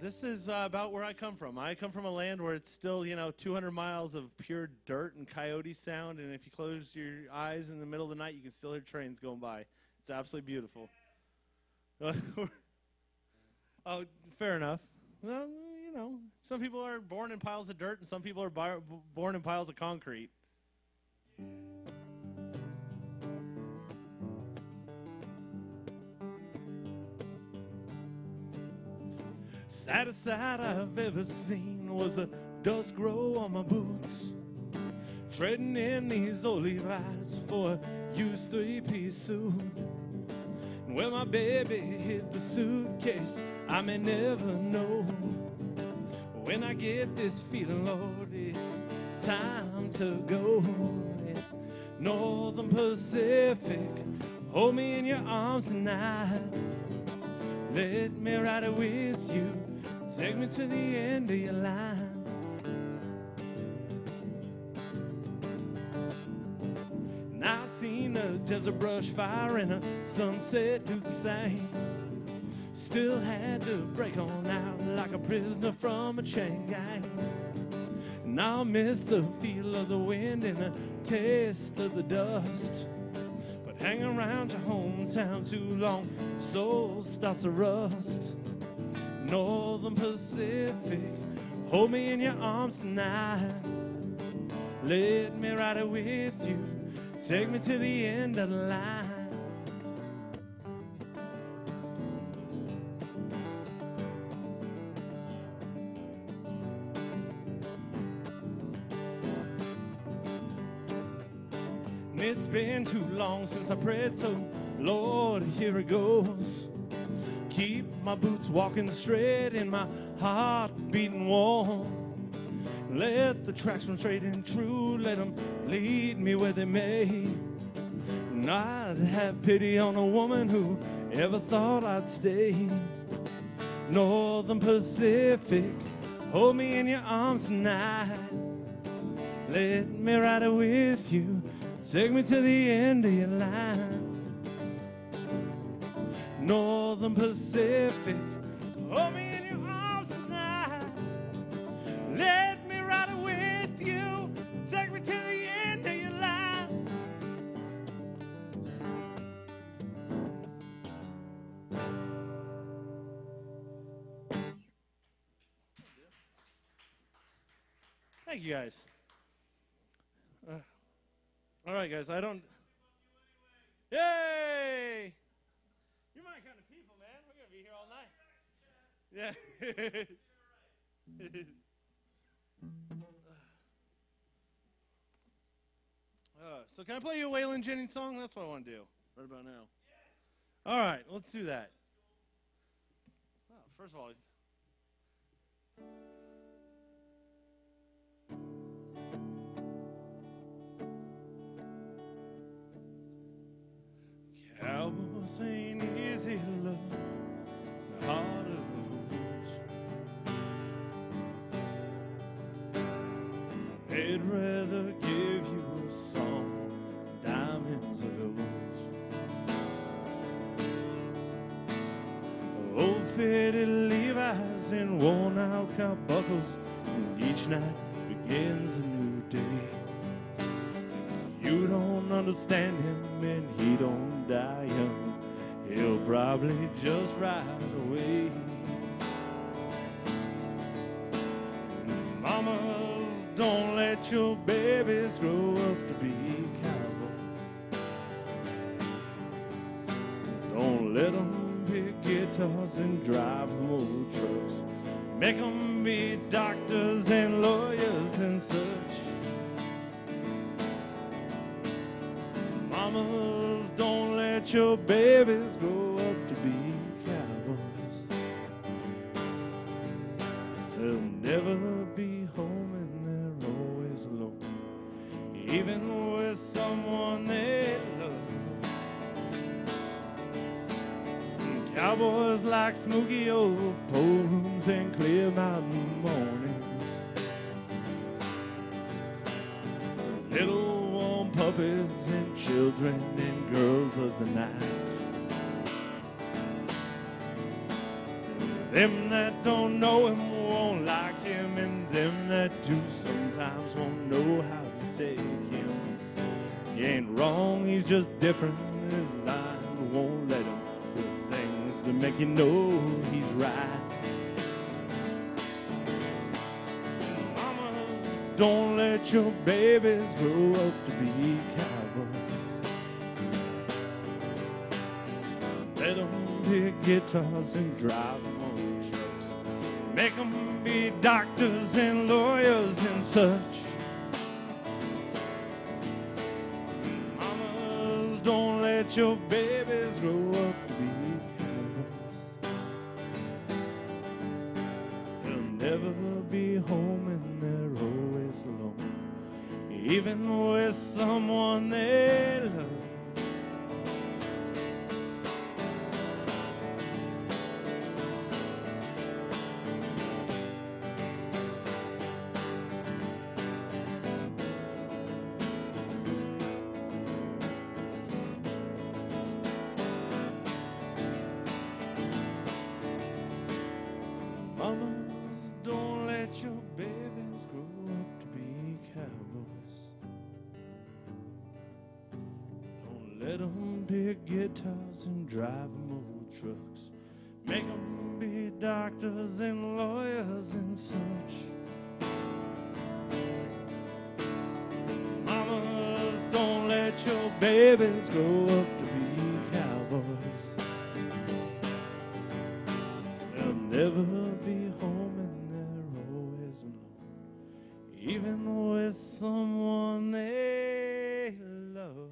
this is about where I come from. I come from a land where it's still, 200 miles of pure dirt and coyote sound, and if you close your eyes in the middle of the night, you can still hear trains going by. It's absolutely beautiful. Oh, fair enough. Well, some people are born in piles of dirt, and some people are born in piles of concrete. Saddest sight I've ever seen was the dust grow on my boots, treading in these old Levi's for a used three-piece suit. And when my baby hit the suitcase, I may never know. When I get this feeling, Lord, it's time to go. Northern Pacific, hold me in your arms tonight. Let me ride it with you. Take me to the end of your line. And I've seen a desert brush fire and a sunset do the same. Still had to break on out like a prisoner from a chain gang. And I'll miss the feel of the wind and the taste of the dust. But hang around your hometown too long, your soul starts to rust. Northern Pacific, hold me in your arms tonight. Let me ride it with you. Take me to the end of the line. It's been too long since I prayed, so Lord, here it goes. Keep my boots walking straight and my heart beating warm. Let the tracks run straight and true. Let them lead me where they may. And I'd have pity on a woman who ever thought I'd stay. Northern Pacific, hold me in your arms tonight. Let me ride it with you. Take me to the end of your line. Northern Pacific, hold me in your arms tonight. Let me ride it with you. Take me to the end of your line. Thank you, guys. All right, guys, I don't... Yay! You're my kind of people, man. We're going to be here all night. Yeah. So can I play you a Waylon Jennings song? That's what I want to do right about now. All right, let's do that. Oh, first of all... Cowboys ain't easy to love, the heart of blues. They'd rather give you a song, diamonds or gold. Old faded Levi's and worn out cow buckles, and each night begins a new day. You don't understand him and he don't die young. He'll probably just ride away. Mamas, don't let your babies grow up to be cowboys. Don't let them pick guitars and drive them old trucks. Make them be doctors and lawyers and such. Mamas, don't let your babies grow up to be cowboys. They'll never be home and they're always alone, even with someone they love. Cowboys like smoky old pool rooms and clear mountain mornings. Little warm puppies and children and girls of the night. Them that don't know him won't like him, and them that do sometimes won't know how to take him. He ain't wrong, he's just different. His line won't let him do things to make you know he's right. Mamas, don't let your babies grow up to be cowboys. Let them pick guitars and drive them on trucks. Make them be doctors and lawyers and such. Mamas, don't let your babies grow up to be cowboys. They'll never be home and they're always alone, even with someone they love. Mamas, don't let your babies grow up to be cowboys. Don't let them pick guitars and drive them old trucks. Make them be doctors and lawyers and such. Mamas, don't let your babies grow up to be cowboys. They'll never be home and they're always alone, even with someone they love.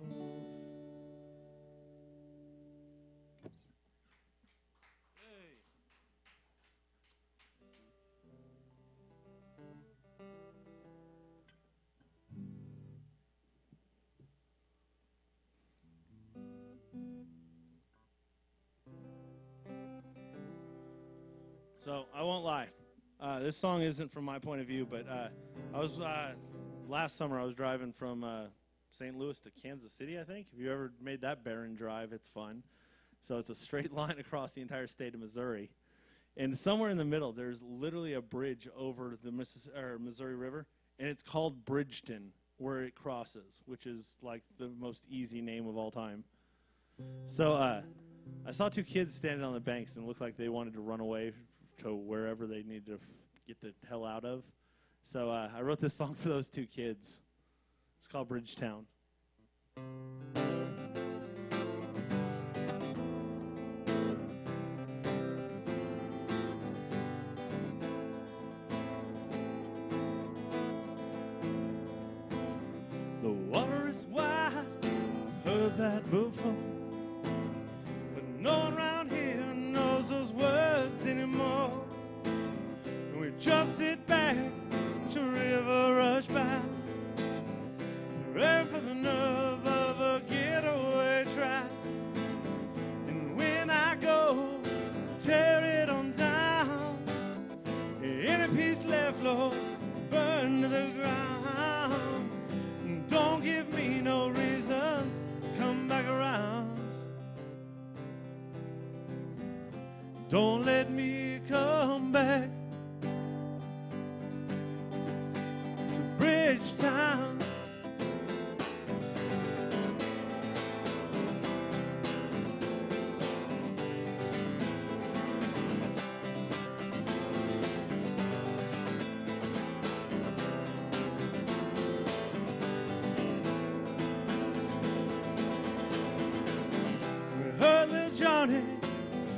So I won't lie. This song isn't from my point of view, but I was last summer I was driving from St. Louis to Kansas City, I think. If you ever made that barren drive, it's fun. So it's a straight line across the entire state of Missouri. And somewhere in the middle, there's literally a bridge over the Missouri River, and it's called Bridgeton, where it crosses, which is like the most easy name of all time. So I saw two kids standing on the banks and it looked like they wanted to run away to wherever they needed to get the hell out of. So I wrote this song for those two kids. It's called Bridgetown. The water is wide, heard that before. No one around here knows those words anymore. And we just sit back, watch the river rush by, ready for the nerve of a getaway track. And when I go, tear it on down. Any piece left, Lord, burn to the ground. And don't give me no reasons, come back around. Don't let me come back to Bridgetown. We heard little Johnny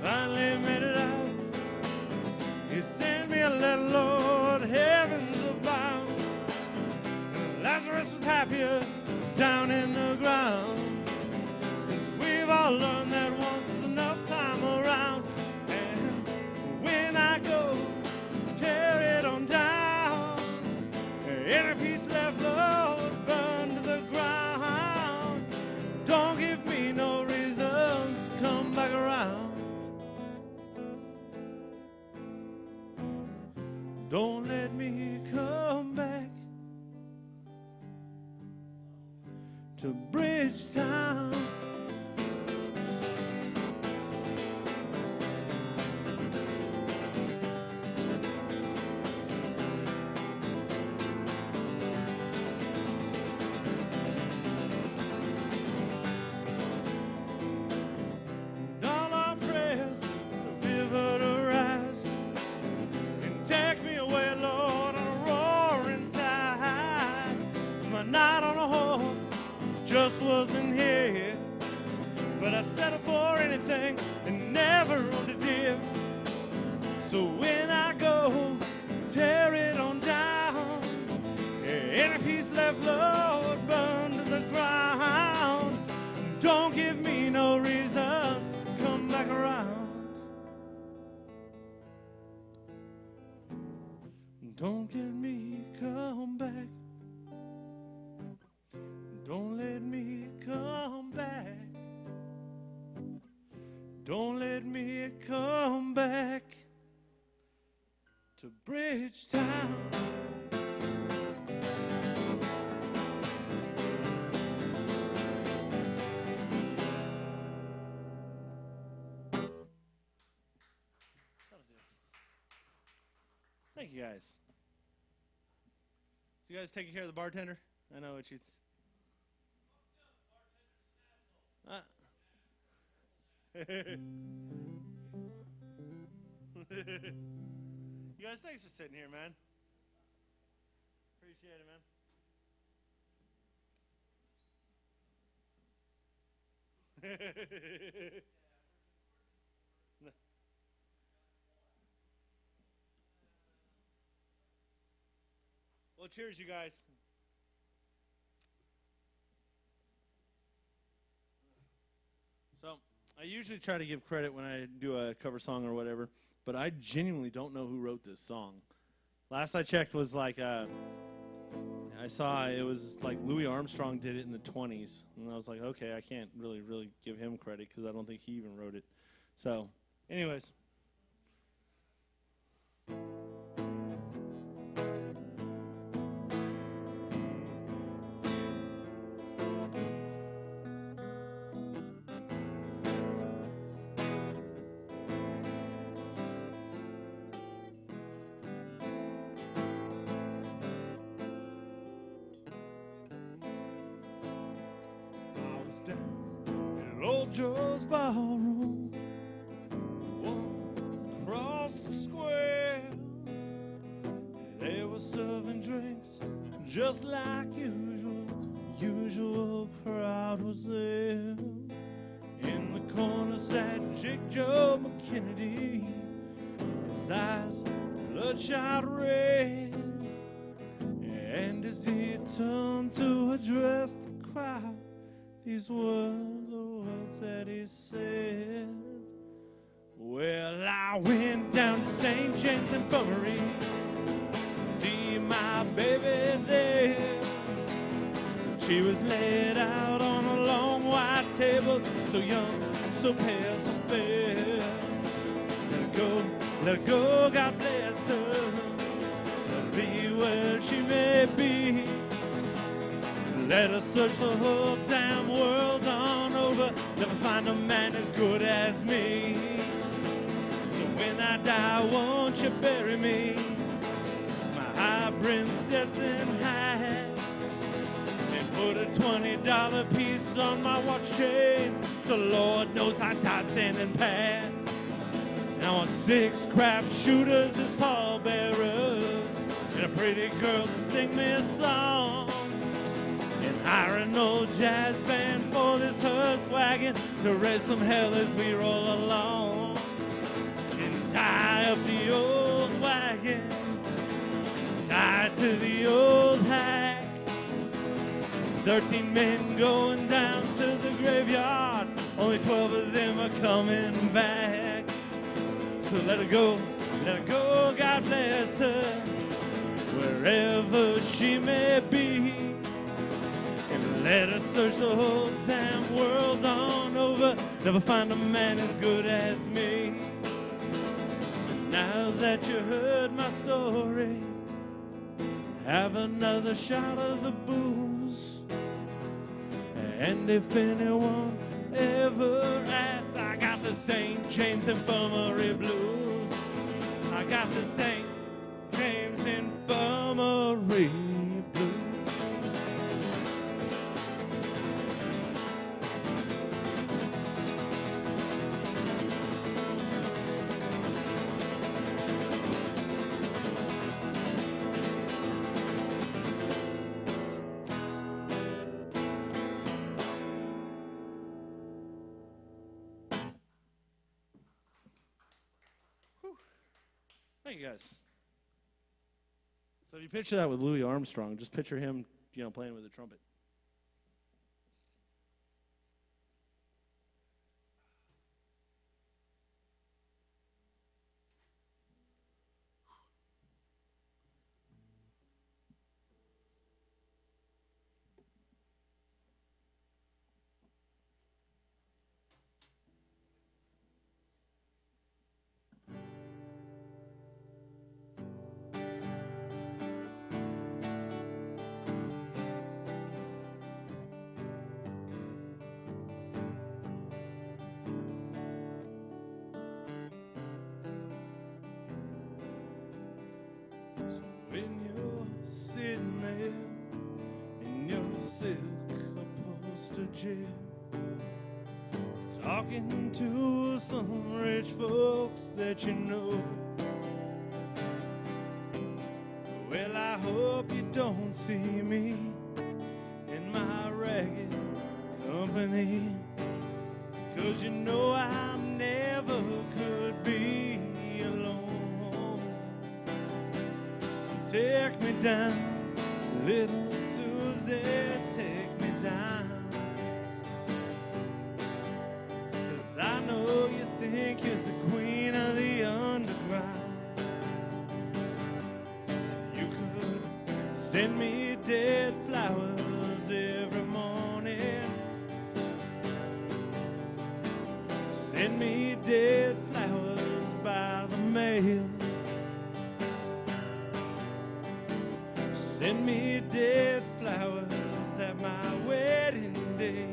finally made it out. He sent me a letter, Lord, heavens abound. And Lazarus was happier down in the ground. 'Cause we've all learned that once is enough time around. And when I go, tear it on down. Any piece left, Lord, burn to the ground. Don't give me no reasons, come back around. Don't let me come back to Bridgetown. And all our prayers, the river to rise. Take me away, Lord, on a roaring tide. 'Cause my night on a horse just wasn't here. But I'd settle for anything and never owned a deer. So when I go, tear it on down. Any piece left, Lord, burn to the ground. Don't give me no reasons, come back around. Don't let me come back. Don't let me come back. Don't let me come back to Bridgetown. Thank you guys. So you guys taking care of the bartender? I know what you... You guys, thanks for sitting here, man. Appreciate it, man. Well, cheers, you guys. So, I usually try to give credit when I do a cover song or whatever, but I genuinely don't know who wrote this song. Last I checked was like, I saw it was like Louis Armstrong did it in the 20s, and I was like, okay, I can't really give him credit because I don't think he even wrote it. So, anyways. In old Joe's ballroom, one across the square, they were serving drinks just like usual. Usual crowd was there. In the corner sat Jake Joe McKennedy, his eyes bloodshot red, and as he turned to address the crowd, these were the words that he said. Well, I went down to St. James Infirmary to see my baby there. She was laid out on a long white table, so young, so pale, so fair. Let her go, God bless her. Let her be where she may be. Let her search the whole damn world on over, never find a man as good as me. So when I die, won't you bury me? My high-brim Stetson hat, and put a $20 piece on my watch chain, so Lord knows I died standing pat. Now I want 6 crap shooters as pallbearers, and a pretty girl to sing me a song. Hire an old jazz band for this hearse wagon to raise some hell as we roll along. And tie up the old wagon, tied to the old hack. 13 men going down to the graveyard, only 12 of them are coming back. So let her go, God bless her, wherever she may be. Let her search the whole damn world on over, never find a man as good as me. Now that you heard my story, have another shot of the booze. And if anyone ever asks, I got the St. James Infirmary blues. I got the St. James Infirmary blues. Thank you, guys. So if you picture that with Louis Armstrong, just picture him, playing with a trumpet. When you're sitting there in your silk upholstered chair, talking to some rich folks that you know, well, I hope you don't see me in my ragged company, 'cause you know I never could be alone. Take me down, little Susie, take me down. 'Cause I know you think you're the queen of the underground. You could send me dead flowers every morning. Send me dead flowers by the mail. Send me dead flowers at my wedding day,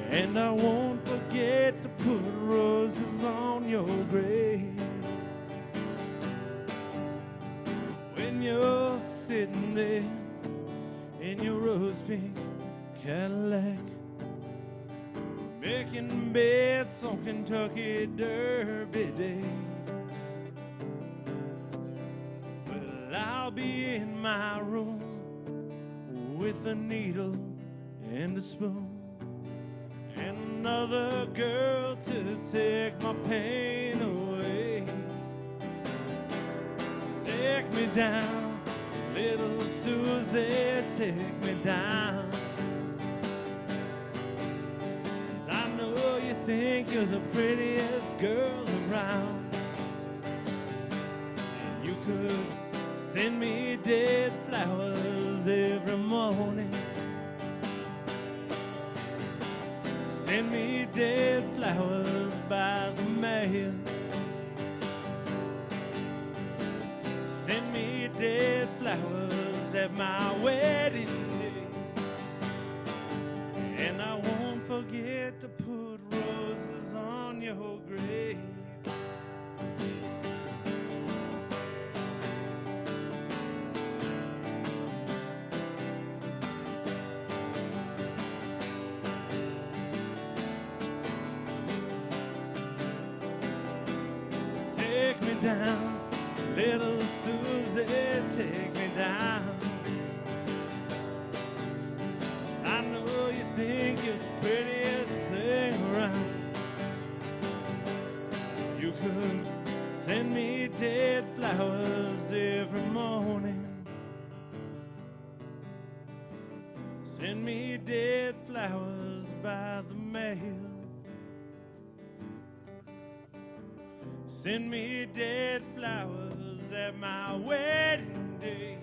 and I won't forget to put roses on your grave. When you're sitting there in your rose pink Cadillac, making bets on Kentucky Derby Day, well, I'll be in my room with a needle and a spoon, and another girl to take my pain away. So take me down, little Susie, take me down. 'Cause I know you think you're the prettiest girl around, and you could send me dead flowers every morning. Send me dead flowers by the mail. Send me dead flowers at my wedding day, and I won't forget to put roses on your grave. Take me down, little Susie, take me down. 'Cause I know you think you're the prettiest thing around. You could send me dead flowers every morning. Send me dead flowers by the mail. Send me dead flowers at my wedding day,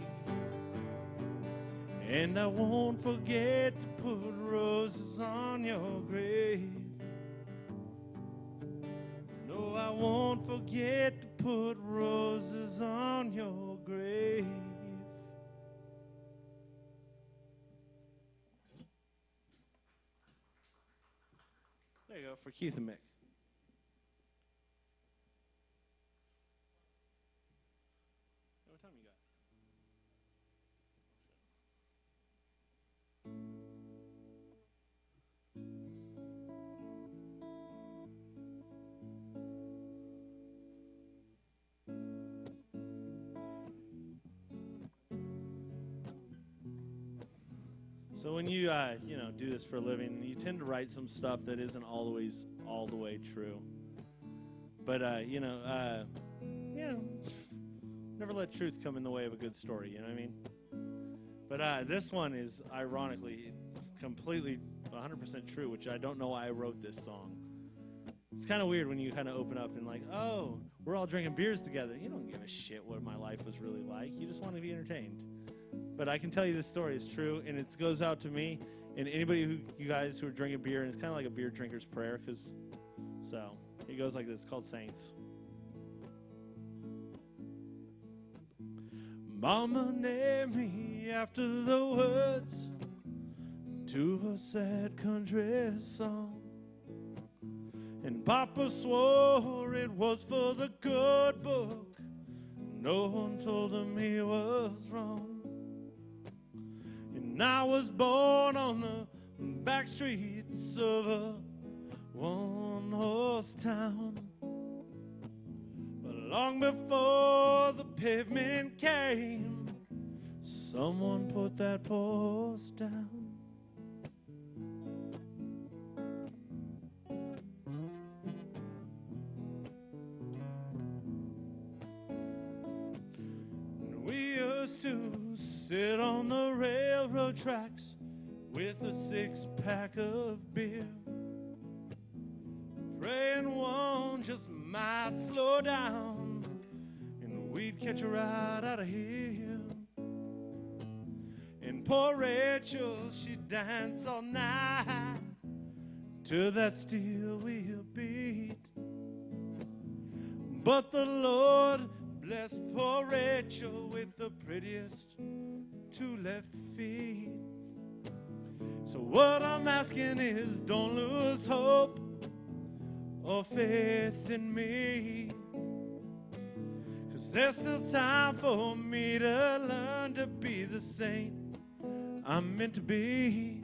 and I won't forget to put roses on your grave. No, I won't forget to put roses on your grave. There you go, for Keith and Mick. What time you got? So when you do this for a living, you tend to write some stuff that isn't always all the way true. But never let truth come in the way of a good story. You know what I mean? But this one is ironically completely 100% true, which I don't know why I wrote this song. It's kind of weird when you kind of open up and like, oh, we're all drinking beers together. You don't give a shit what my life was really like. You just want to be entertained. But I can tell you this story is true, and it goes out to me and anybody you guys who are drinking beer, and it's kind of like a beer drinker's prayer. So it goes like this. It's called Saints. Mama named me after the words to a sad country song, and Papa swore it was for the good book. No one told him he was wrong. And I was born on the back streets of a one-horse town. But long before the pavement came, someone put that post down. To sit on the railroad tracks with a six-pack of beer, praying one just might slow down and we'd catch a ride out of here. And poor Rachel, she'd dance all night to that steel wheel beat. But the Lord Bless poor Rachel with the prettiest two left feet. So what I'm asking is, don't lose hope or faith in me, 'cause there's still time for me to learn to be the saint I'm meant to be.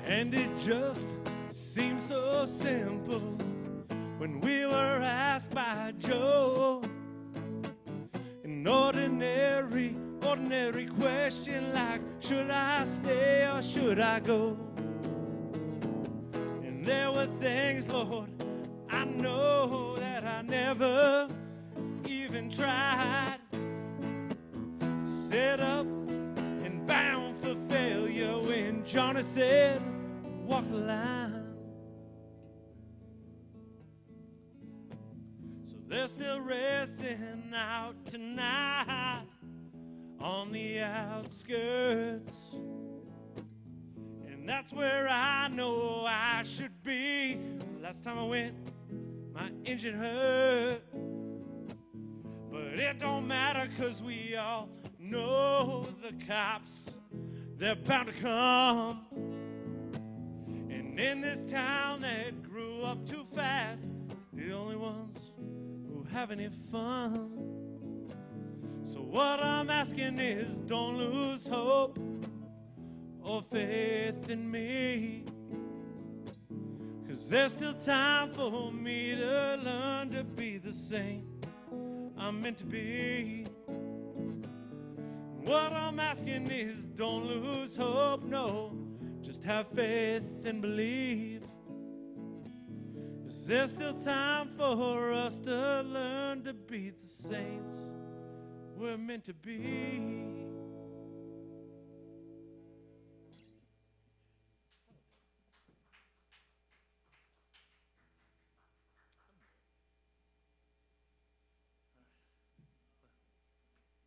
And it just seems so simple when we were asked by Joe an ordinary question like, should I stay or should I go? And there were things, Lord, I know that I never even tried. Set up and bound for failure when Johnny said, walk the line. So they're still racing out tonight on the outskirts, and that's where I know I should be. Last time I went, my engine hurt, but it don't matter, 'cause we all know the cops, they're bound to come. And in this town that grew up too fast, the only ones who have any fun. So what I'm asking is, don't lose hope or faith in me, 'cause there's still time for me to learn to be the saint I'm meant to be. What I'm asking is, don't lose hope, no, just have faith and believe, 'cause there's still time for us to learn to be the saints we're meant to be.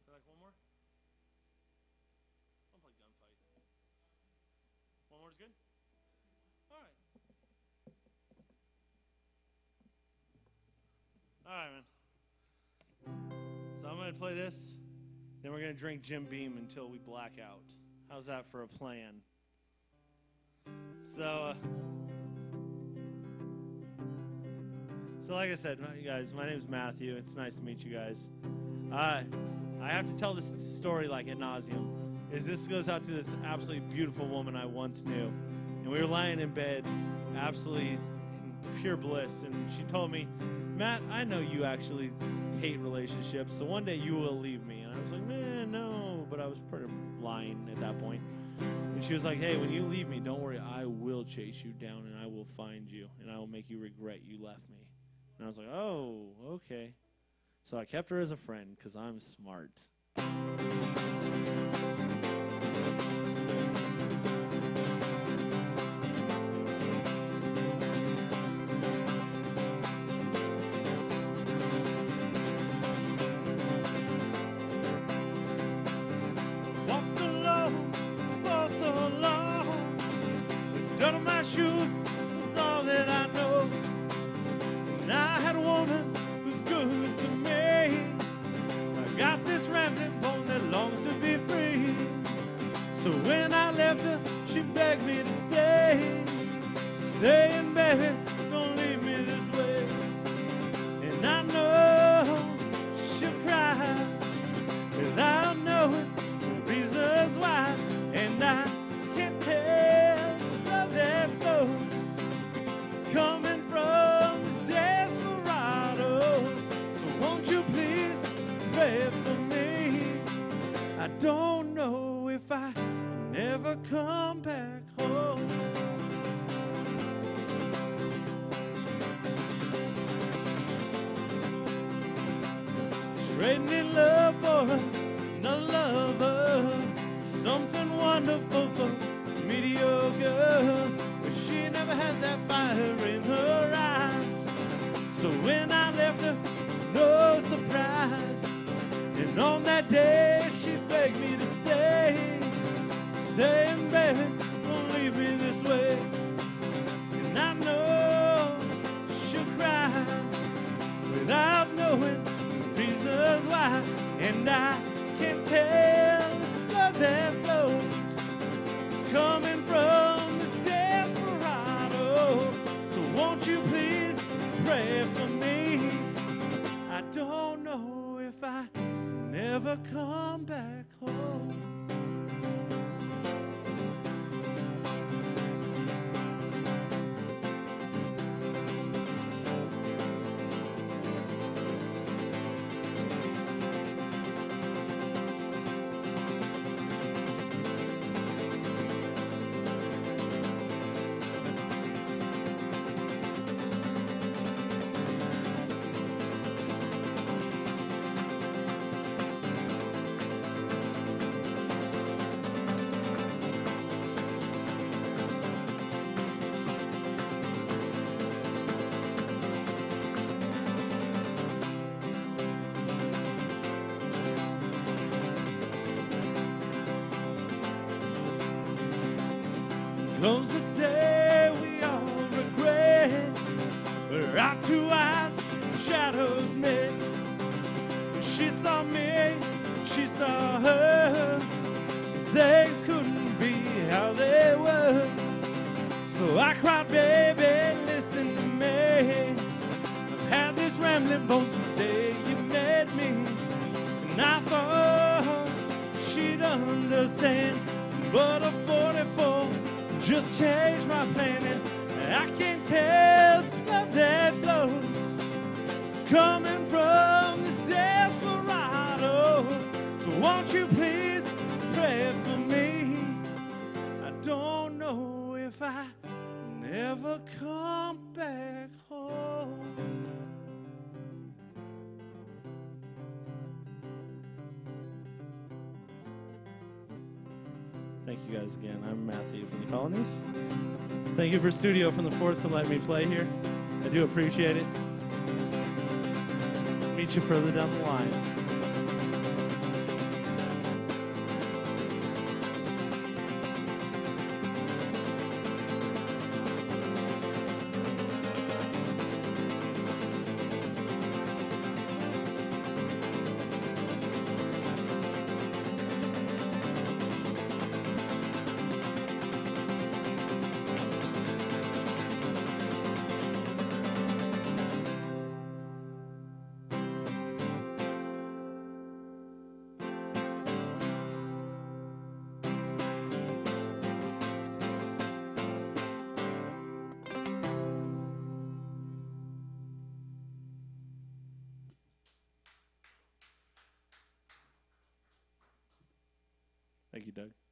Like one more? I'll play gunfight. One more is good? All right. All right, man. So I'm going to play this, then we're going to drink Jim Beam until we black out. How's that for a plan? So like I said, you guys, my name's Matthew. It's nice to meet you guys. I have to tell this story like ad nauseum. This goes out to this absolutely beautiful woman I once knew. And we were lying in bed, absolutely in pure bliss. And she told me, Matt, I know you actually hate relationships, so one day you will leave me. And I was like, man, no. But I was pretty lying at that point. And she was like, hey, when you leave me, don't worry. I will chase you down, and I will find you, and I will make you regret you left me. And I was like, oh, okay. So I kept her as a friend because I'm smart. Walked alone for so long. The dirt on my shoes was all that I know. And I had a woman who's good to me. I got this rambling bone that longs to be free. So when I left her, she begged me to stay, saying, baby, don't leave me this way. And I know she'll cry without knowing the reasons why. And I can't tell some love that flows is coming from this desperado. So won't you please pray for me? I don't know if I never come back home. Trading in love for another lover, something wonderful for mediocre, but she never had that fire in her eyes. So when I left her, it was no surprise. And on that day, she begged me to stay. saying, baby, don't leave me this way. And I know she'll cry without knowing reasons why. And I can tell it's blood that flows. It's coming from this desperado. So won't you please pray for me? I don't know if I never come back home. Comes a day we all regret, where our two eyes shadows met. She saw me, she saw her. Things couldn't be how they were. So I cried, baby, listen to me. I've had this rambling bone since the day you met me. And I thought she'd understand, but a 44 just changed my plan, and I can't tell it's blood that flows. It's coming from this desperado. So won't you please pray for me? I don't know if I never come back home. Thank you guys again. I'm Matthew from the Colonies. Thank you for Studio from the 4th for letting me play here. I do appreciate it. Meet you further down the line. Thank you, Doug.